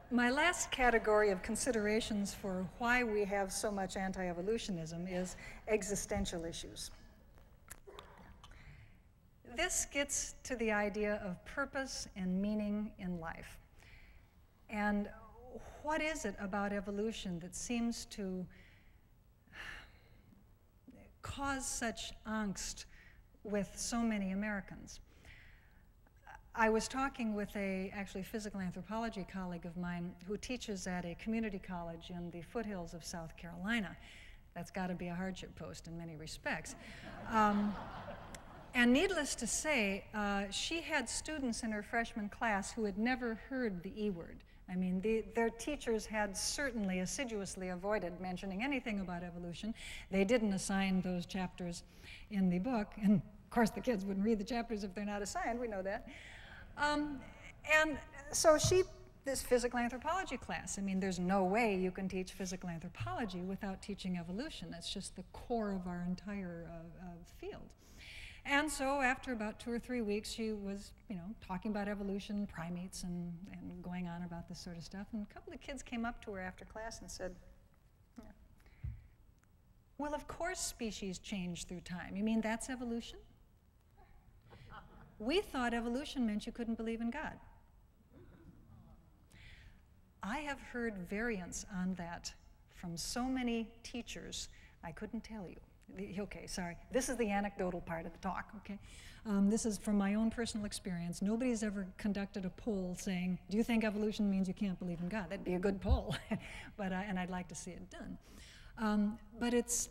My last category of considerations for why we have so much anti-evolutionism is existential issues. This gets to the idea of purpose and meaning in life. And what is it about evolution that seems to cause such angst with so many Americans? I was talking with a actually physical anthropology colleague of mine who teaches at a community college in the foothills of South Carolina. That's got to be a hardship post in many respects. And needless to say, she had students in her freshman class who had never heard the E word. I mean, their teachers had certainly assiduously avoided mentioning anything about evolution. They didn't assign those chapters in the book, and of course the kids wouldn't read the chapters if they're not assigned, we know that. And so this physical anthropology class, I mean, there's no way you can teach physical anthropology without teaching evolution. That's just the core of our entire field. And so after about 2 or 3 weeks, she was, you know, talking about evolution, primates, and going on about this sort of stuff. And a couple of kids came up to her after class and said, yeah, well, of course species change through time. You mean that's evolution? We thought evolution meant you couldn't believe in God. I have heard variants on that from so many teachers, I couldn't tell you. Okay, sorry. This is the anecdotal part of the talk, okay? This is from my own personal experience. Nobody's ever conducted a poll saying, do you think evolution means you can't believe in God? That'd be a good poll, but, and I'd like to see it done. But it's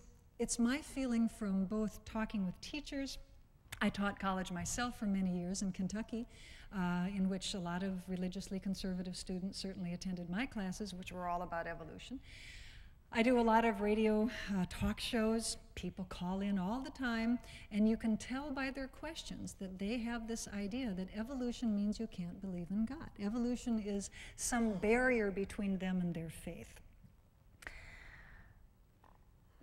my feeling from both talking with teachers. I taught college myself for many years in Kentucky, in which a lot of religiously conservative students certainly attended my classes, which were all about evolution. I do a lot of radio talk shows. People call in all the time, and you can tell by their questions that they have this idea that evolution means you can't believe in God. Evolution is some barrier between them and their faith.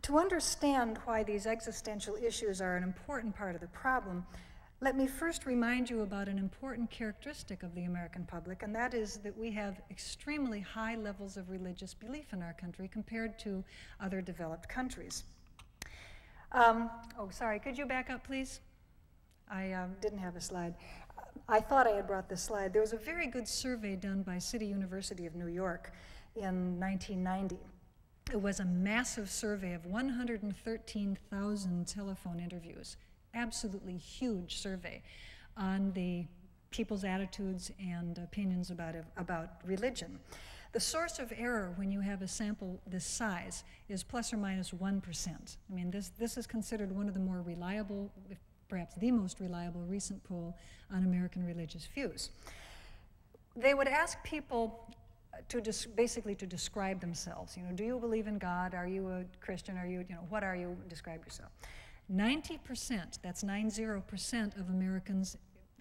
To understand why these existential issues are an important part of the problem, let me first remind you about an important characteristic of the American public, and that is that we have extremely high levels of religious belief in our country compared to other developed countries. Oh, sorry, could you back up, please? I didn't have a slide. I thought I had brought this slide. There was a very good survey done by City University of New York in 1990. It was a massive survey of 113,000 telephone interviews. Absolutely huge survey on the people's attitudes and opinions about religion. The source of error when you have a sample this size is plus or minus 1%. I mean, this is considered one of the more reliable, perhaps the most reliable recent poll on American religious views. They would ask people basically to describe themselves. You know, do you believe in God? Are you a Christian? Are you, what are you? Describe yourself. 90%, that's 90% of Americans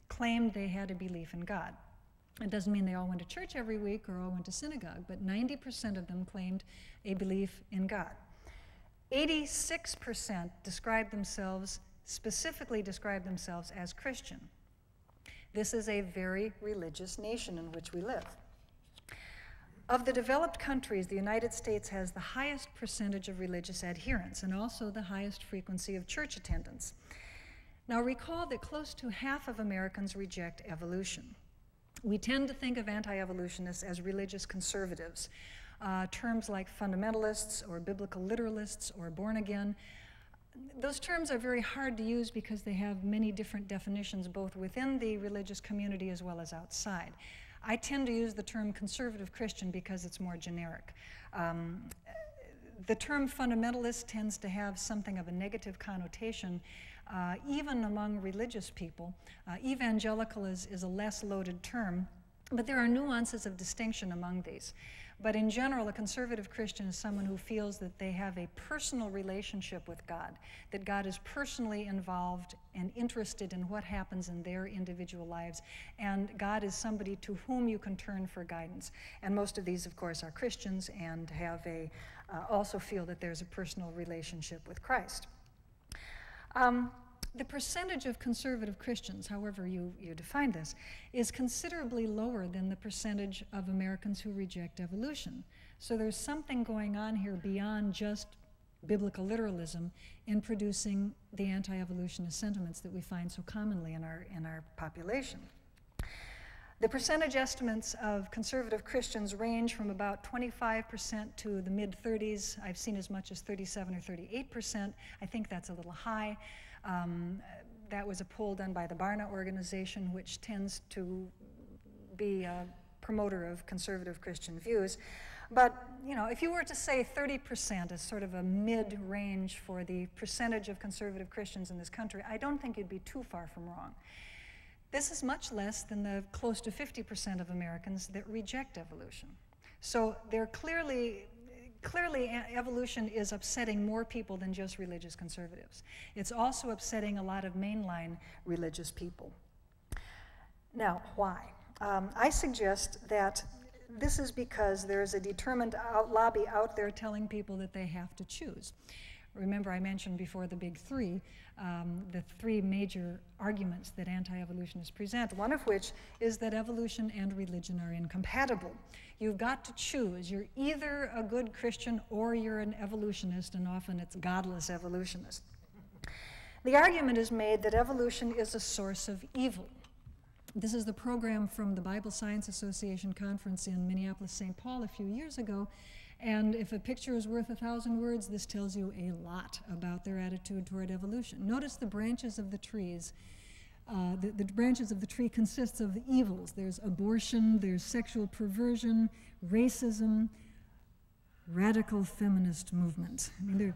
claimed they had a belief in God. It doesn't mean they all went to church every week or all went to synagogue, but 90% of them claimed a belief in God. 86% specifically described themselves as Christian. This is a very religious nation in which we live. Of the developed countries, the United States has the highest percentage of religious adherents and also the highest frequency of church attendance. Now recall that close to half of Americans reject evolution. We tend to think of anti-evolutionists as religious conservatives. Terms like fundamentalists or biblical literalists or born again, those terms are very hard to use because they have many different definitions both within the religious community as well as outside. I tend to use the term conservative Christian because it's more generic. The term fundamentalist tends to have something of a negative connotation, even among religious people. Evangelical is a less loaded term, but there are nuances of distinction among these. But in general, a conservative Christian is someone who feels that they have a personal relationship with God, that God is personally involved and interested in what happens in their individual lives, and God is somebody to whom you can turn for guidance. And most of these, of course, are Christians and have also feel that there's a personal relationship with Christ. The percentage of conservative Christians, however you define this, is considerably lower than the percentage of Americans who reject evolution. So there's something going on here beyond just biblical literalism in producing the anti-evolutionist sentiments that we find so commonly in our population. The percentage estimates of conservative Christians range from about 25% to the mid-30s. I've seen as much as 37 or 38%. I think that's a little high. That was a poll done by the Barna organization, which tends to be a promoter of conservative Christian views. But, you know, if you were to say 30% as sort of a mid-range for the percentage of conservative Christians in this country, I don't think you'd be too far from wrong. This is much less than the close to 50% of Americans that reject evolution. So they're clearly evolution is upsetting more people than just religious conservatives. It's also upsetting a lot of mainline religious people. Now, why? I suggest that this is because there's a determined lobby out there telling people that they have to choose. Remember, I mentioned before the big three, the three major arguments that anti-evolutionists present, one of which is that evolution and religion are incompatible. You've got to choose. You're either a good Christian or you're an evolutionist, and often it's godless evolutionist. The argument is made that evolution is a source of evil. This is the program from the Bible Science Association conference in Minneapolis, St. Paul a few years ago. And if a picture is worth 1,000 words, this tells you a lot about their attitude toward evolution. Notice the branches of the trees. The branches of the tree consists of the evils. There's abortion, there's sexual perversion, racism, radical feminist movement. I mean, they're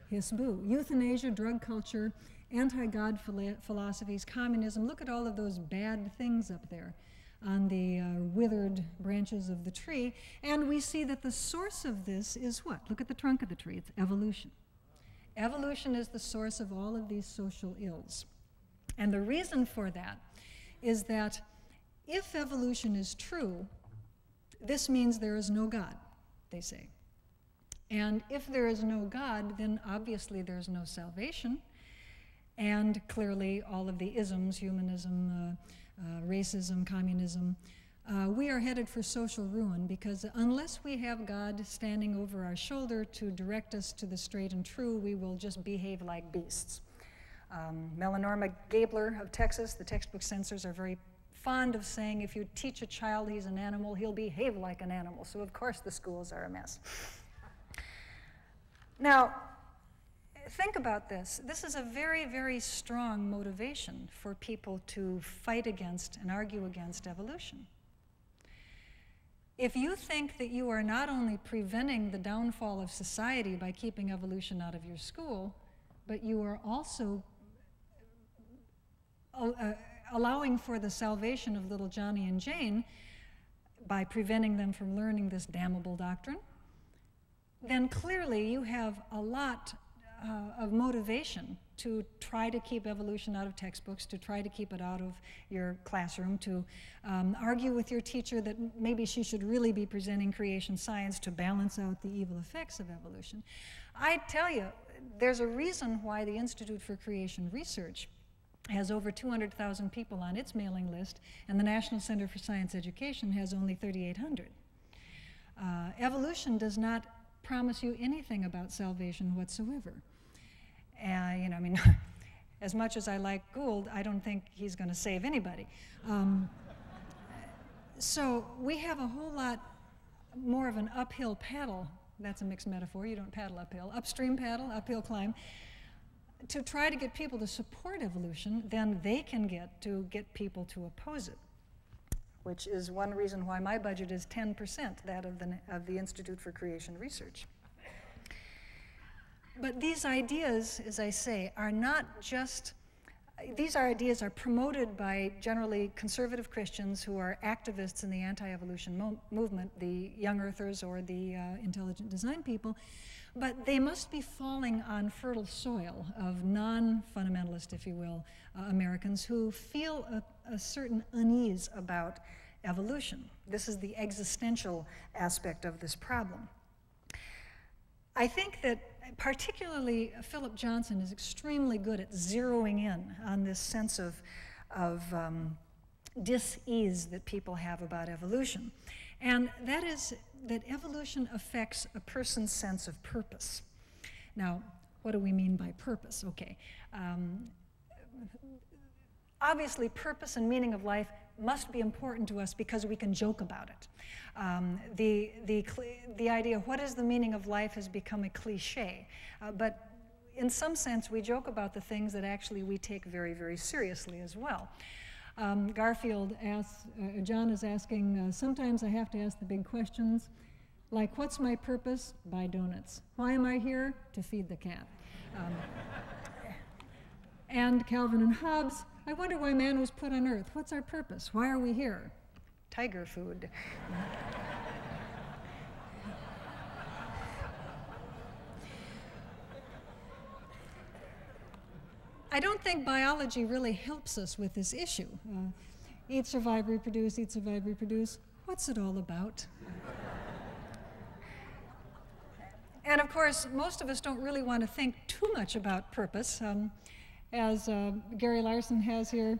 yes, boo. Euthanasia, drug culture, anti-God philosophies, communism. Look at all of those bad things up there on the withered branches of the tree, and we see that the source of this is what? Look at the trunk of the tree. It's evolution. Evolution is the source of all of these social ills. And the reason for that is that if evolution is true, this means there is no God, they say. And if there is no God, then obviously there's no salvation, and clearly all of the isms, humanism, racism, communism, we are headed for social ruin, because unless we have God standing over our shoulder to direct us to the straight and true, we will just behave like beasts. Melanorma Gabler of Texas, the textbook censors are very fond of saying if you teach a child he's an animal, he'll behave like an animal. So of course the schools are a mess. Now, think about this. This is a very, very strong motivation for people to fight against and argue against evolution. If you think that you are not only preventing the downfall of society by keeping evolution out of your school, but you are also allowing for the salvation of little Johnny and Jane by preventing them from learning this damnable doctrine, then clearly you have a lot of motivation to try to keep evolution out of textbooks, to try to keep it out of your classroom, to argue with your teacher that maybe she should really be presenting creation science to balance out the evil effects of evolution. I tell you, there's a reason why the Institute for Creation Research has over 200,000 people on its mailing list, and the National Center for Science Education has only 3,800. Evolution does not promise you anything about salvation whatsoever. You know, I mean, as much as I like Gould, I don't think he's going to save anybody. So we have a whole lot more of an uphill paddle. That's a mixed metaphor. You don't paddle uphill. Upstream paddle, uphill climb. To try to get people to support evolution than they can get to get people to oppose it, which is one reason why my budget is 10% that of the Institute for Creation Research. But these ideas, as I say, are not just, these ideas are promoted by generally conservative Christians who are activists in the anti-evolution movement, the young earthers or the intelligent design people, but they must be falling on fertile soil of non-fundamentalist, if you will, Americans who feel a certain unease about evolution. This is the existential aspect of this problem. I think that particularly Philip Johnson is extremely good at zeroing in on this sense of dis-ease that people have about evolution. And that is that evolution affects a person's sense of purpose. Now, what do we mean by purpose? Okay. Obviously, purpose and meaning of life must be important to us because we can joke about it. The idea of what is the meaning of life has become a cliche, but in some sense we joke about the things that actually we take very, very seriously as well. Garfield asks, John is asking, sometimes I have to ask the big questions, like what's my purpose? Buy donuts. Why am I here? To feed the cat. And Calvin and Hobbes, I wonder why man was put on earth. What's our purpose? Why are we here? Tiger food. I don't think biology really helps us with this issue. Eat, survive, reproduce, eat, survive, reproduce. What's it all about? And of course, most of us don't really want to think too much about purpose. As Gary Larson has here,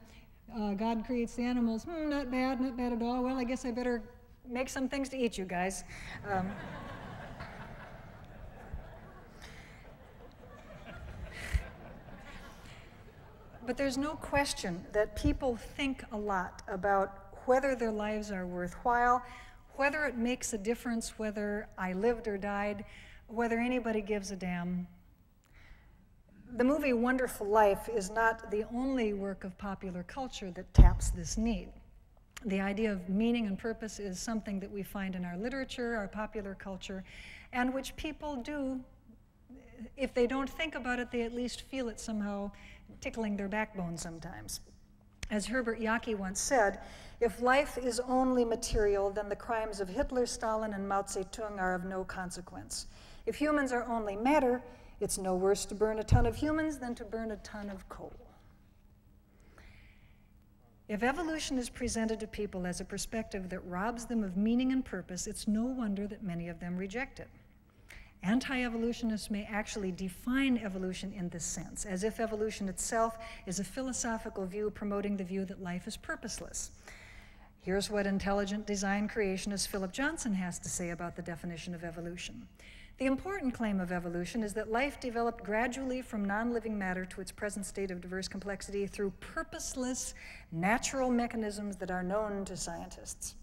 God creates the animals. Not bad at all. Well, I guess I better make some things to eat, you guys. But there's no question that people think a lot about whether their lives are worthwhile, whether it makes a difference whether I lived or died, whether anybody gives a damn. The movie Wonderful Life is not the only work of popular culture that taps this need. The idea of meaning and purpose is something that we find in our literature, our popular culture, and which people do, if they don't think about it, they at least feel it somehow tickling their backbone sometimes. As Herbert Yaki once said, if life is only material, then the crimes of Hitler, Stalin, and Mao Zedong are of no consequence. If humans are only matter, it's no worse to burn a ton of humans than to burn a ton of coal. If evolution is presented to people as a perspective that robs them of meaning and purpose, it's no wonder that many of them reject it. Anti-evolutionists may actually define evolution in this sense, as if evolution itself is a philosophical view promoting the view that life is purposeless. Here's what intelligent design creationist Philip Johnson has to say about the definition of evolution. The important claim of evolution is that life developed gradually from non-living matter to its present state of diverse complexity through purposeless, natural mechanisms that are known to scientists.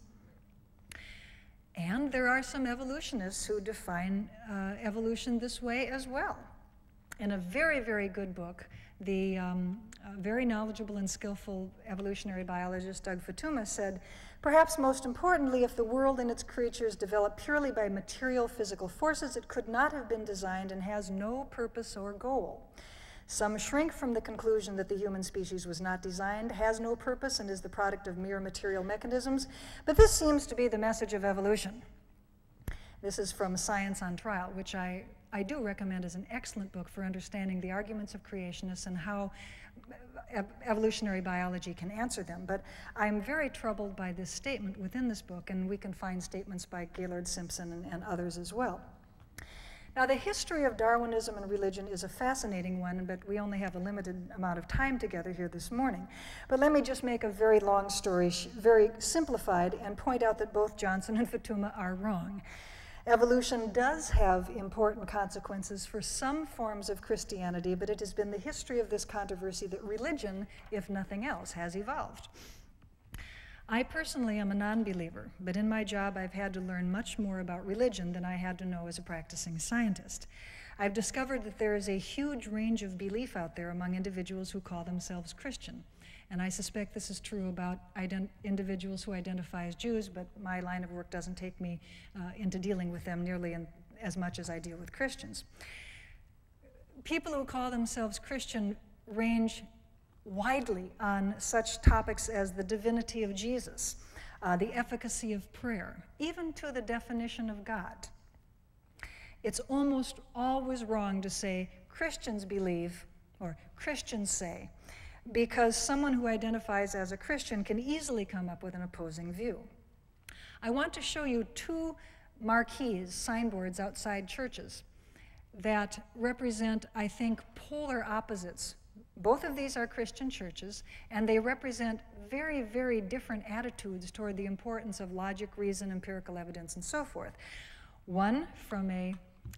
And there are some evolutionists who define evolution this way as well. In a very, very good book, the very knowledgeable and skillful evolutionary biologist Doug Fatuma said, perhaps most importantly, if the world and its creatures develop purely by material physical forces, it could not have been designed and has no purpose or goal. Some shrink from the conclusion that the human species was not designed, has no purpose, and is the product of mere material mechanisms, but this seems to be the message of evolution. This is from Science on Trial, which I do recommend as an excellent book for understanding the arguments of creationists and how evolutionary biology can answer them. But I'm very troubled by this statement within this book, and we can find statements by Gaylord Simpson and others as well. Now, the history of Darwinism and religion is a fascinating one, but we only have a limited amount of time together here this morning. But let me just make a very long story, very simplified, and point out that both Johnson and Fatuma are wrong. Evolution does have important consequences for some forms of Christianity, but it has been the history of this controversy that religion, if nothing else, has evolved. I personally am a non-believer, but in my job I've had to learn much more about religion than I had to know as a practicing scientist. I've discovered that there is a huge range of belief out there among individuals who call themselves Christian. And I suspect this is true about individuals who identify as Jews, but my line of work doesn't take me into dealing with them nearly as much as I deal with Christians. People who call themselves Christian range widely on such topics as the divinity of Jesus, the efficacy of prayer, even to the definition of God. It's almost always wrong to say Christians believe or Christians say, because someone who identifies as a Christian can easily come up with an opposing view. I want to show you two marquees, signboards outside churches that represent, I think, polar opposites. Both of these are Christian churches, and they represent very, very different attitudes toward the importance of logic, reason, empirical evidence, and so forth. One from a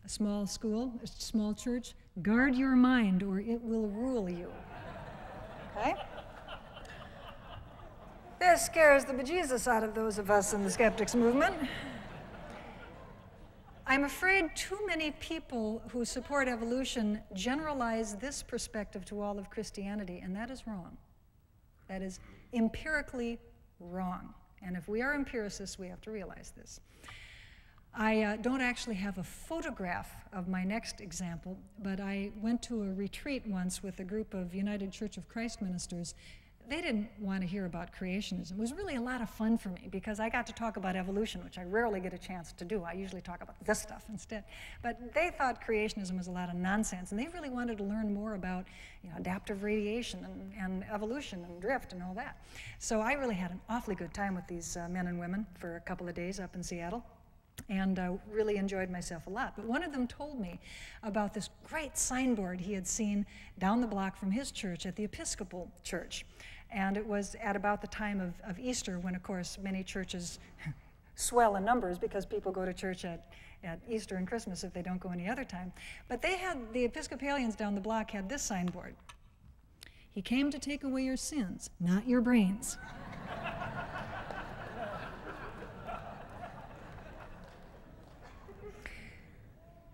small school, a small church, guard your mind or it will rule you. Okay? This scares the bejesus out of those of us in the skeptics movement. I'm afraid too many people who support evolution generalize this perspective to all of Christianity, and that is wrong. That is empirically wrong. And if we are empiricists, we have to realize this. I don't actually have a photograph of my next example, but I went to a retreat once with a group of United Church of Christ ministers. They didn't want to hear about creationism. It was really a lot of fun for me because I got to talk about evolution, which I rarely get a chance to do. I usually talk about this stuff instead. But they thought creationism was a lot of nonsense, and they really wanted to learn more about adaptive radiation and evolution and drift and all that. So I really had an awfully good time with these men and women for a couple of days up in Seattle, and really enjoyed myself a lot. But one of them told me about this great signboard he had seen down the block from his church at the Episcopal Church. And it was at about the time of Easter, when, of course, many churches swell in numbers because people go to church at Easter and Christmas if they don't go any other time. But they had, the Episcopalians down the block had this signboard. He came to take away your sins, not your brains.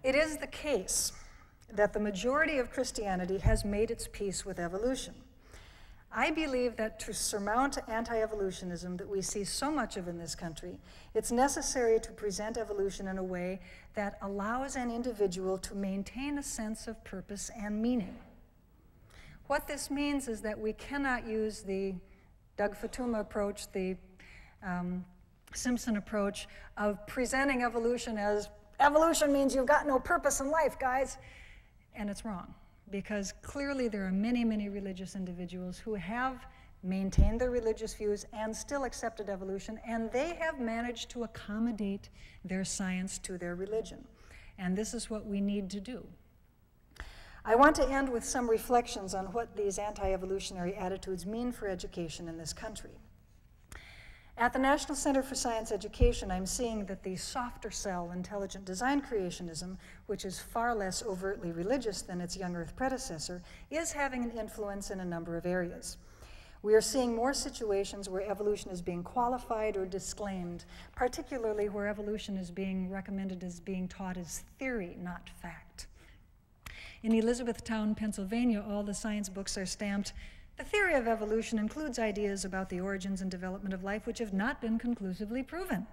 It is the case that the majority of Christianity has made its peace with evolution. I believe that to surmount anti-evolutionism that we see so much of in this country, it's necessary to present evolution in a way that allows an individual to maintain a sense of purpose and meaning. What this means is that we cannot use the Doug Fatuma approach, the Simpson approach of presenting evolution as evolution means you've got no purpose in life, guys. And it's wrong, because clearly there are many, many religious individuals who have maintained their religious views and still accepted evolution, and they have managed to accommodate their science to their religion. And this is what we need to do. I want to end with some reflections on what these anti-evolutionary attitudes mean for education in this country. At the National Center for Science Education, I'm seeing that the softer cell intelligent design creationism, which is far less overtly religious than its young Earth predecessor, is having an influence in a number of areas. We are seeing more situations where evolution is being qualified or disclaimed, particularly where evolution is being recommended as being taught as theory, not fact. In Elizabethtown, Pennsylvania, all the science books are stamped, "The theory of evolution includes ideas about the origins and development of life which have not been conclusively proven.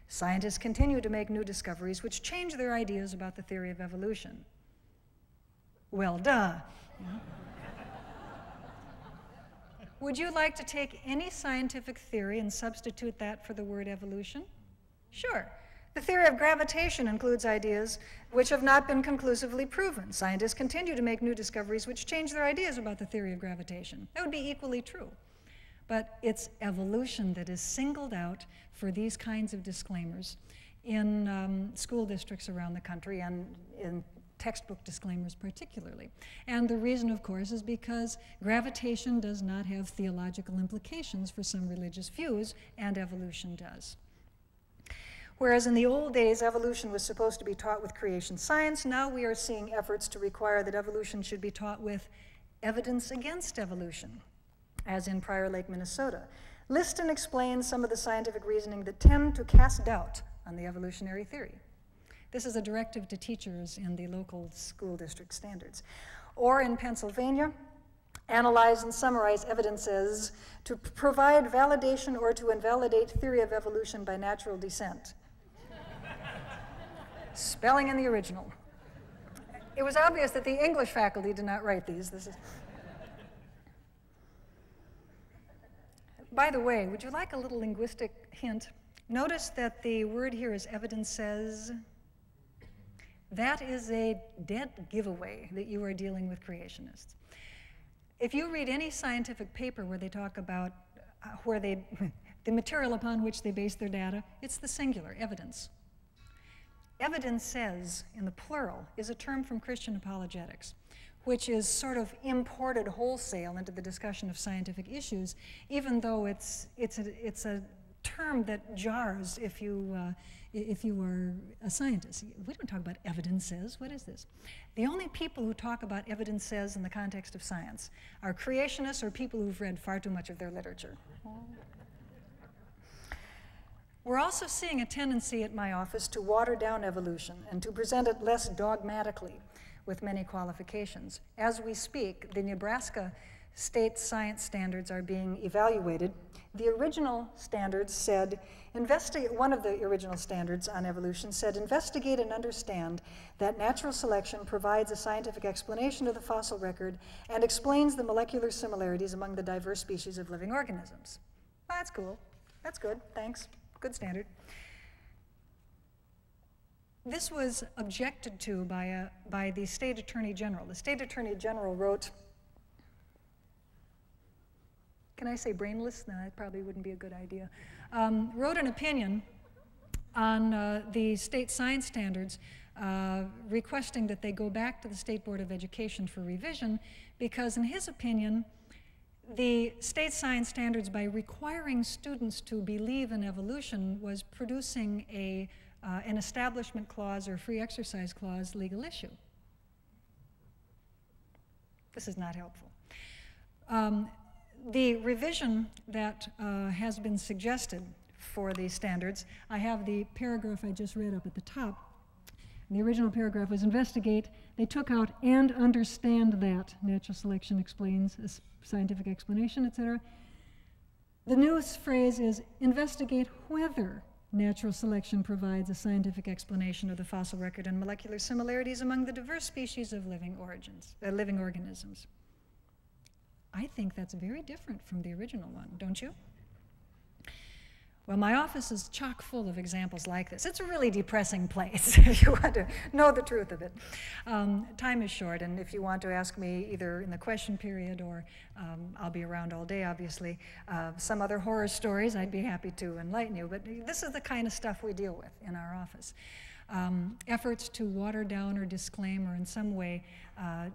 Scientists continue to make new discoveries which change their ideas about the theory of evolution." Well, duh. Would you like to take any scientific theory and substitute that for the word evolution? Sure. The theory of gravitation includes ideas which have not been conclusively proven. Scientists continue to make new discoveries which change their ideas about the theory of gravitation. That would be equally true. But it's evolution that is singled out for these kinds of disclaimers in school districts around the country and in textbook disclaimers particularly. And the reason, of course, is because gravitation does not have theological implications for some religious views, and evolution does. Whereas in the old days, evolution was supposed to be taught with creation science, now we are seeing efforts to require that evolution should be taught with evidence against evolution, as in Prior Lake, Minnesota. List and explain some of the scientific reasoning that tend to cast doubt on the evolutionary theory. This is a directive to teachers in the local school district standards. Or in Pennsylvania, analyze and summarize evidences to provide validation or to invalidate theory of evolution by natural descent. Spelling in the original. It was obvious that the English faculty did not write these. By the way, would you like a little linguistic hint? Notice that the word here is evidences. That is a dead giveaway that you are dealing with creationists. If you read any scientific paper where they talk about the material upon which they base their data, it's the singular, evidence. Evidence says, in the plural, is a term from Christian apologetics, which is sort of imported wholesale into the discussion of scientific issues, even though it's a term that jars if you are a scientist. We don't talk about evidences. What is this? The only people who talk about evidences in the context of science are creationists or people who've read far too much of their literature. We're also seeing a tendency at my office to water down evolution and to present it less dogmatically with many qualifications. As we speak, the Nebraska state science standards are being evaluated. The original standards said, one of the original standards on evolution said, investigate and understand that natural selection provides a scientific explanation of the fossil record and explains the molecular similarities among the diverse species of living organisms. Well, that's cool. That's good. Thanks. Good standard. This was objected to by the state attorney general. The state attorney general wrote, can I say brainless? No, that probably wouldn't be a good idea. Wrote an opinion on the state science standards requesting that they go back to the State Board of Education for revision because, in his opinion, the state science standards, by requiring students to believe in evolution, was producing an establishment clause or free exercise clause legal issue. This is not helpful. The revision that has been suggested for these standards, I have the paragraph I just read up at the top. The original paragraph was investigate. They took out and understand that natural selection explains a scientific explanation, etc. The newest phrase is investigate whether natural selection provides a scientific explanation of the fossil record and molecular similarities among the diverse species of living organisms. I think that's very different from the original one, don't you? Well, my office is chock full of examples like this. It's a really depressing place if you want to know the truth of it. Time is short, and if you want to ask me either in the question period or I'll be around all day, obviously, some other horror stories, I'd be happy to enlighten you. But this is the kind of stuff we deal with in our office. Efforts to water down or disclaim or in some way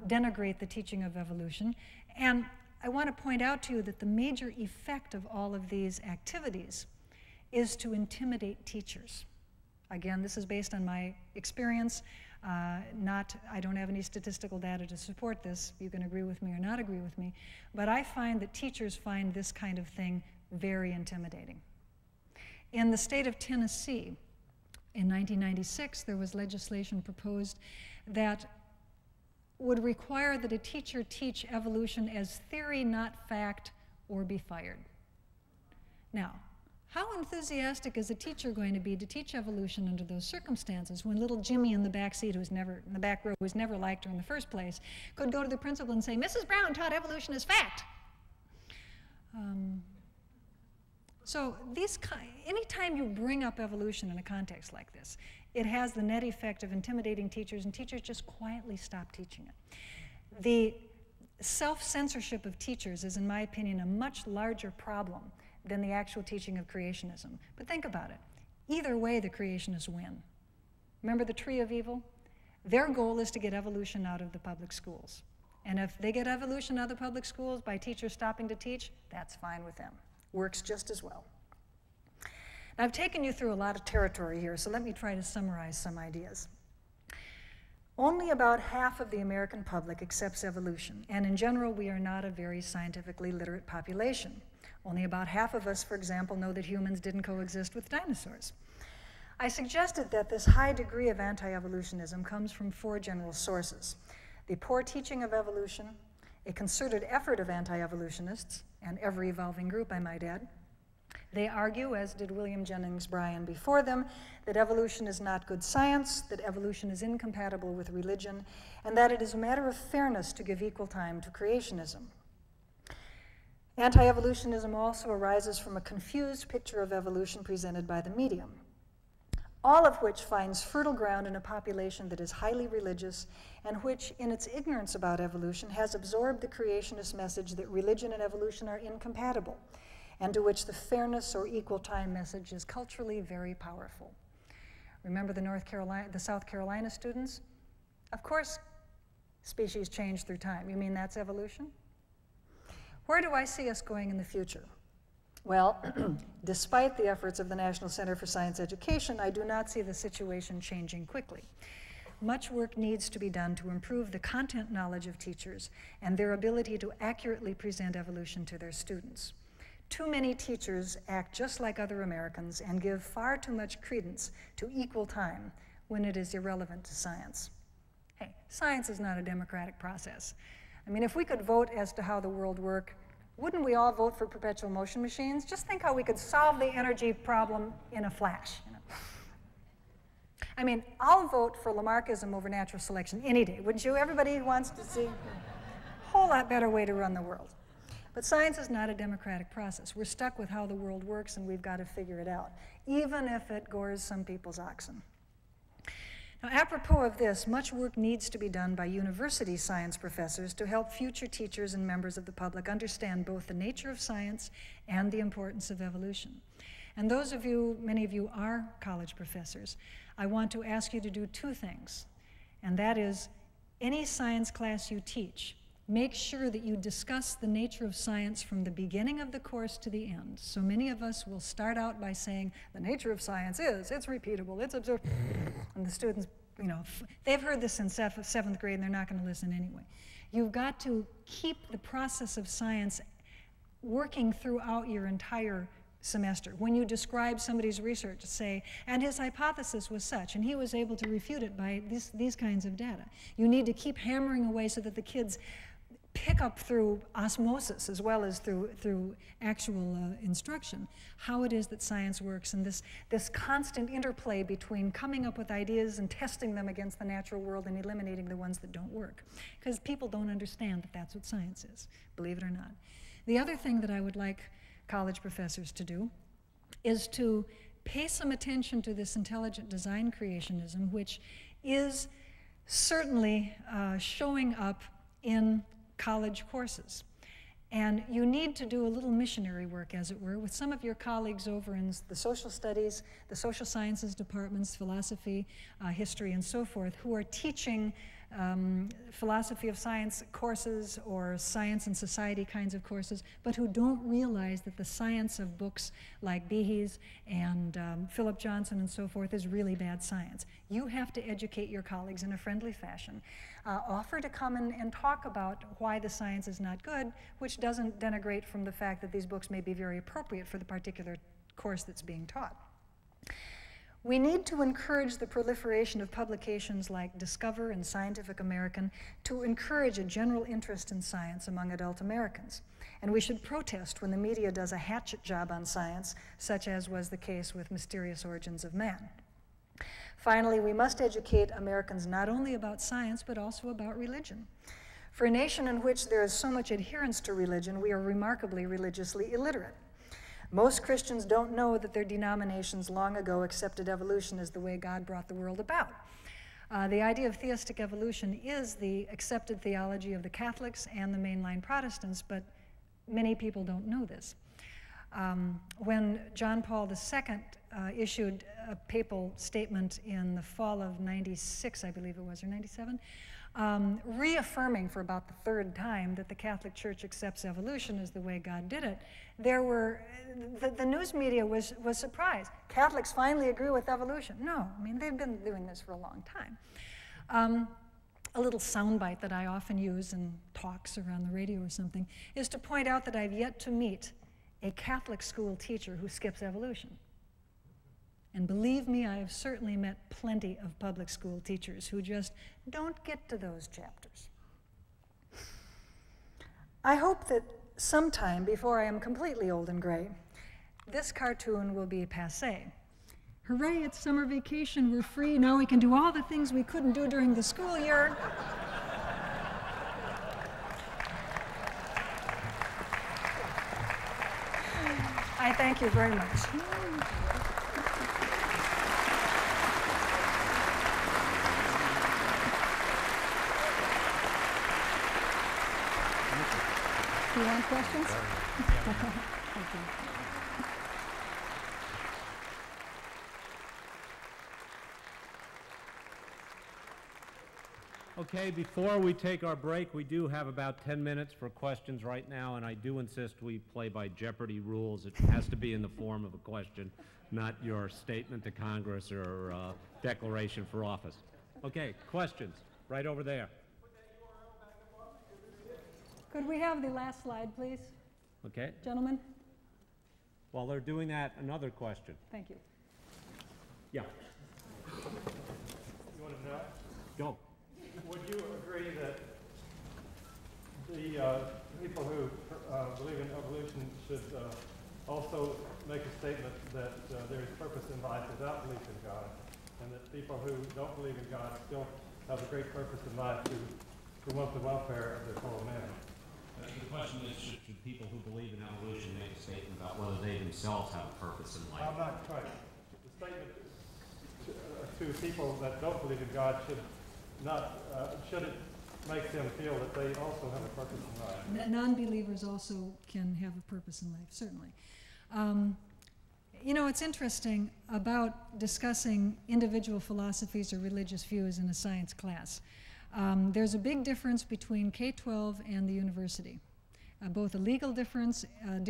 denigrate the teaching of evolution. And I want to point out to you that the major effect of all of these activities is to intimidate teachers. Again, this is based on my experience. I don't have any statistical data to support this. You can agree with me or not agree with me. But I find that teachers find this kind of thing very intimidating. In the state of Tennessee, in 1996, there was legislation proposed that would require that a teacher teach evolution as theory, not fact, or be fired. Now, how enthusiastic is a teacher going to be to teach evolution under those circumstances when little Jimmy in the back seat, in the back row, who's never liked her in the first place, could go to the principal and say, Mrs. Brown taught evolution as fact? So anytime you bring up evolution in a context like this, it has the net effect of intimidating teachers, and teachers just quietly stop teaching it. The self-censorship of teachers is, in my opinion, a much larger problem than the actual teaching of creationism. But think about it. Either way, the creationists win. Remember the tree of evil? Their goal is to get evolution out of the public schools. And if they get evolution out of the public schools by teachers stopping to teach, that's fine with them. Works just as well. Now, I've taken you through a lot of territory here, so let me try to summarize some ideas. Only about half of the American public accepts evolution, and in general, we are not a very scientifically literate population. Only about half of us, for example, know that humans didn't coexist with dinosaurs. I suggested that this high degree of anti-evolutionism comes from 4 general sources: the poor teaching of evolution, a concerted effort of anti-evolutionists, and every evolving group, I might add. They argue, as did William Jennings Bryan before them, that evolution is not good science, that evolution is incompatible with religion, and that it is a matter of fairness to give equal time to creationism. Anti-evolutionism also arises from a confused picture of evolution presented by the medium, all of which finds fertile ground in a population that is highly religious and which, in its ignorance about evolution, has absorbed the creationist message that religion and evolution are incompatible, and to which the fairness or equal time message is culturally very powerful. Remember the South Carolina students? Of course, species change through time. You mean that's evolution? Where do I see us going in the future? Well, despite the efforts of the National Center for Science Education, I do not see the situation changing quickly. Much work needs to be done to improve the content knowledge of teachers and their ability to accurately present evolution to their students. Too many teachers act just like other Americans and give far too much credence to equal time when it is irrelevant to science. Hey, science is not a democratic process. I mean, if we could vote as to how the world worked, wouldn't we all vote for perpetual motion machines? Just think how we could solve the energy problem in a flash. You know? I mean, I'll vote for Lamarckism over natural selection any day, wouldn't you? Everybody wants to see a whole lot better way to run the world. But science is not a democratic process. We're stuck with how the world works, and we've got to figure it out, even if it gores some people's oxen. Now, apropos of this, much work needs to be done by university science professors to help future teachers and members of the public understand both the nature of science and the importance of evolution. And those of you, many of you are college professors, I want to ask you to do 2 things. And that is, any science class you teach, make sure that you discuss the nature of science from the beginning of the course to the end. So many of us will start out by saying, the nature of science is, it's repeatable, it's observed. And the students, you know, they've heard this in 7th grade and they're not going to listen anyway. You've got to keep the process of science working throughout your entire semester. When you describe somebody's research, say, and his hypothesis was such, and he was able to refute it by these kinds of data. You need to keep hammering away so that the kids pick up through osmosis as well as through actual instruction how it is that science works, and this constant interplay between coming up with ideas and testing them against the natural world and eliminating the ones that don't work. Because people don't understand that that's what science is, believe it or not. The other thing that I would like college professors to do is to pay some attention to this intelligent design creationism, which is certainly showing up in college courses. And you need to do a little missionary work, as it were, with some of your colleagues over in the social studies, the social sciences departments, philosophy, history, and so forth, who are teaching philosophy of science courses or science and society kinds of courses, but who don't realize that the science of books like Behe's and Philip Johnson and so forth is really bad science. You have to educate your colleagues in a friendly fashion. Offer to come and talk about why the science is not good, which doesn't denigrate from the fact that these books may be very appropriate for the particular course that's being taught. We need to encourage the proliferation of publications like Discover and Scientific American to encourage a general interest in science among adult Americans. And we should protest when the media does a hatchet job on science, such as was the case with Mysterious Origins of Man. Finally, we must educate Americans not only about science, but also about religion. For a nation in which there is so much adherence to religion, we are remarkably religiously illiterate. Most Christians don't know that their denominations long ago accepted evolution as the way God brought the world about. The idea of theistic evolution is the accepted theology of the Catholics and the mainline Protestants, but many people don't know this. When John Paul II issued a papal statement in the fall of 96, I believe it was, or 97, reaffirming for about the third time that the Catholic Church accepts evolution as the way God did it, the news media was surprised. Catholics finally agree with evolution. No, I mean, they've been doing this for a long time. A little soundbite that I often use in talks or on the radio or something is to point out that I've yet to meet a Catholic school teacher who skips evolution. And believe me, I have certainly met plenty of public school teachers who just don't get to those chapters. I hope that sometime before I am completely old and gray, this cartoon will be passé. Hooray, it's summer vacation, we're free, now we can do all the things we couldn't do during the school year. I thank you very much. Do you want questions? Thank you. Okay, before we take our break, we do have about 10 minutes for questions right now, and I do insist we play by Jeopardy rules. It has to be in the form of a question, not your statement to Congress or declaration for office. Okay, questions, right over there. Could we have the last slide, please? Okay. Gentlemen? While they're doing that, another question. Thank you. Yeah. You want to know? Go. Would you agree that the people who believe in evolution should also make a statement that there is purpose in life without belief in God, and that people who don't believe in God still have a great purpose in life to want the welfare of their fellow man? The question is, should people who believe in evolution make a statement about whether they themselves have a purpose in life? I'm not quite. The statement to people that don't believe in God should it make them feel that they also have a purpose in life? Non-believers also can have a purpose in life, certainly. You know, it's interesting about discussing individual philosophies or religious views in a science class. There's a big difference between K-12 and the university. Both a legal difference, and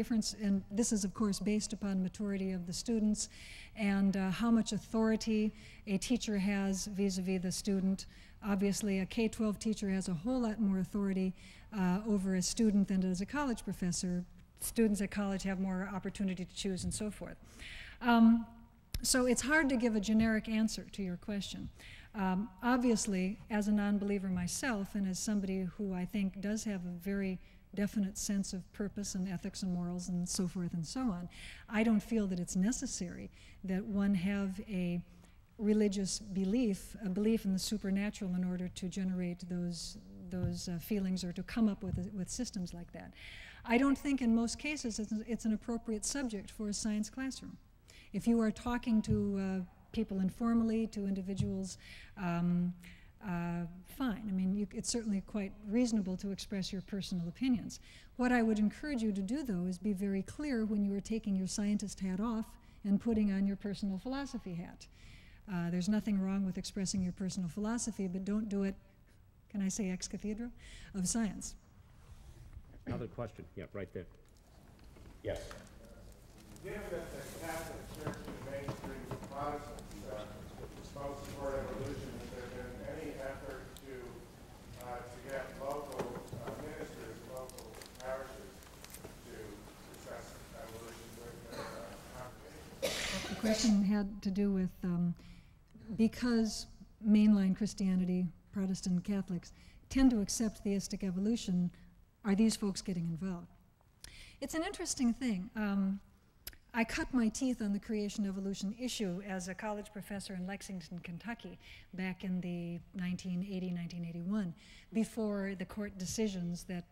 this is of course based upon maturity of the students and how much authority a teacher has vis-a-vis the student. Obviously a K-12 teacher has a whole lot more authority over a student than does a college professor. Students at college have more opportunity to choose and so forth. So it's hard to give a generic answer to your question. Obviously, as a non-believer myself and as somebody who I think does have a very definite sense of purpose and ethics and morals and so forth and so on, I don't feel that it's necessary that one have a religious belief, a belief in the supernatural in order to generate those feelings or to come up with systems like that. I don't think in most cases it's an appropriate subject for a science classroom. If you are talking to people informally, to individuals, fine. I mean, it's certainly quite reasonable to express your personal opinions. What I would encourage you to do, though, is be very clear when you are taking your scientist hat off and putting on your personal philosophy hat. There's nothing wrong with expressing your personal philosophy, but don't do it, can I say ex cathedra, of science. Another question. Yeah, right there. Yes. Given that the Catholic Church and mainstream Protestants both support evolution, has there been any effort to get local ministers, local parishes to discuss evolution with their congregations? The question had to do with because mainline Christianity, Protestant Catholics, tend to accept theistic evolution, are these folks getting involved? It's an interesting thing. I cut my teeth on the creation evolution issue as a college professor in Lexington, Kentucky, back in the 1980, 1981, before the court decisions that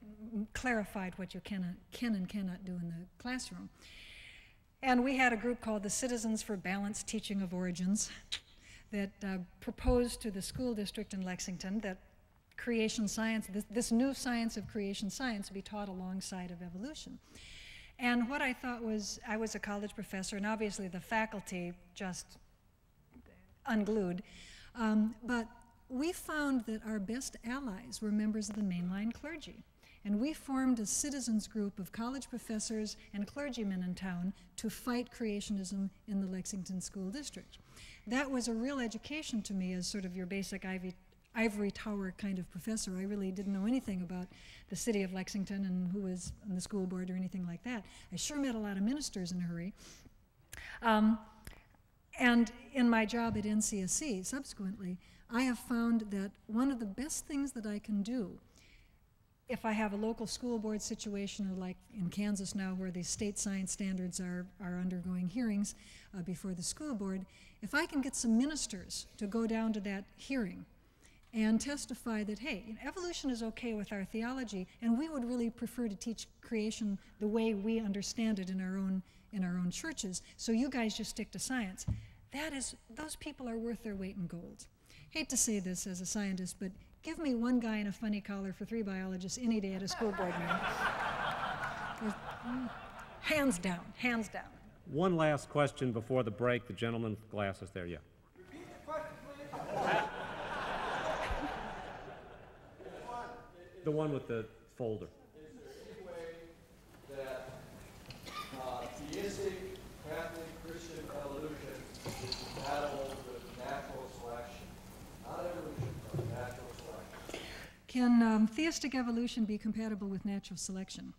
clarified what you can and cannot do in the classroom. And we had a group called the Citizens for Balanced Teaching of Origins that proposed to the school district in Lexington that creation science, this new science of creation science, be taught alongside of evolution. And what I thought was, I was a college professor, and obviously the faculty just unglued, but we found that our best allies were members of the mainline clergy. And we formed a citizens group of college professors and clergymen in town to fight creationism in the Lexington School District. That was a real education to me as sort of your basic ivory tower kind of professor. I really didn't know anything about the city of Lexington and who was on the school board or anything like that. I sure met a lot of ministers in a hurry. And in my job at NCSC, subsequently, I have found that one of the best things that I can do if I have a local school board situation, or like in Kansas now where the state science standards are undergoing hearings before the school board, if I can get some ministers to go down to that hearing and testify that, hey, evolution is okay with our theology, and we would really prefer to teach creation the way we understand it in our own churches, so you guys just stick to science. Those people are worth their weight in gold. Hate to say this as a scientist, but give me one guy in a funny collar for 3 biologists any day at a school board meeting. Hands down, hands down. One last question before the break. The gentleman with glasses there, yeah. Repeat the question, please. The one with the folder. Is there any way that theistic Catholic Christian evolution is compatible with natural selection? Not evolution, but natural selection. Can theistic evolution be compatible with natural selection?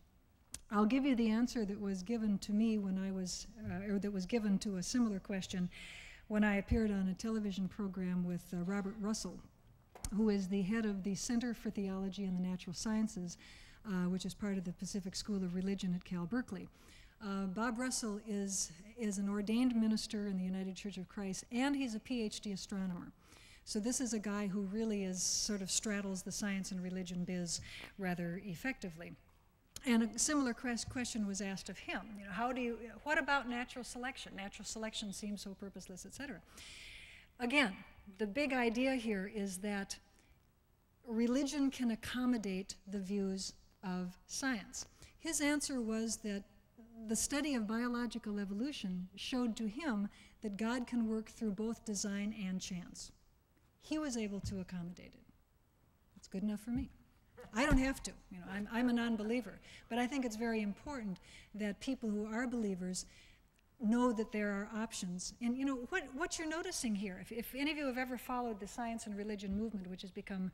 I'll give you the answer that was given to me when I was, or that was given to a similar question when I appeared on a television program with Robert Russell, who is the head of the Center for Theology and the Natural Sciences, which is part of the Pacific School of Religion at Cal Berkeley. Bob Russell is an ordained minister in the United Church of Christ, and he's a PhD astronomer. So this is a guy who really is sort of straddles the science and religion biz rather effectively. And a similar question was asked of him. You know, what about natural selection? Natural selection seems so purposeless, etc. Again, the big idea here is that religion can accommodate the views of science. His answer was that the study of biological evolution showed to him that God can work through both design and chance. He was able to accommodate it. It's good enough for me. I don't have to. You know, I'm a non-believer. But I think it's very important that people who are believers know that there are options. And you know, what you're noticing here, if any of you have ever followed the science and religion movement, which has become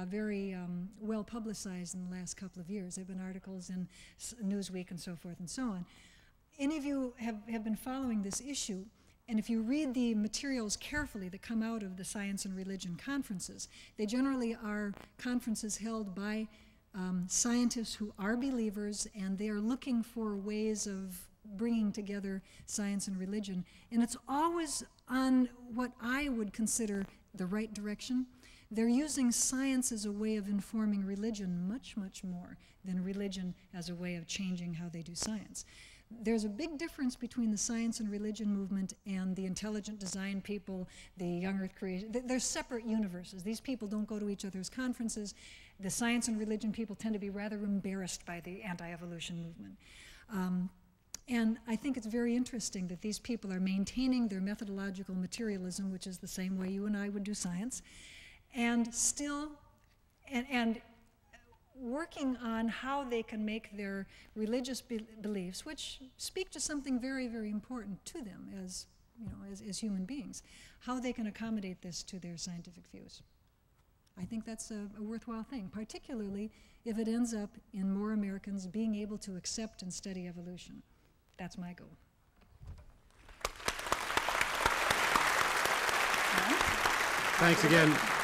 very well publicized in the last couple of years, there have been articles in Newsweek and so forth and so on. Any of you have been following this issue, and if you read the materials carefully that come out of the science and religion conferences, they generally are conferences held by scientists who are believers, and they are looking for ways of bringing together science and religion. And it's always on what I would consider the right direction. They're using science as a way of informing religion much, much more than religion as a way of changing how they do science. There's a big difference between the science and religion movement and the intelligent design people, the young earth creation. They're separate universes. These people don't go to each other's conferences. The science and religion people tend to be rather embarrassed by the anti-evolution movement. And I think it's very interesting that these people are maintaining their methodological materialism, which is the same way you and I would do science, and still, and working on how they can make their religious beliefs, which speak to something very, very important to them as, you know, as human beings, how they can accommodate this to their scientific views. I think that's a worthwhile thing, particularly if it ends up in more Americans being able to accept and study evolution. That's my goal. Thanks again.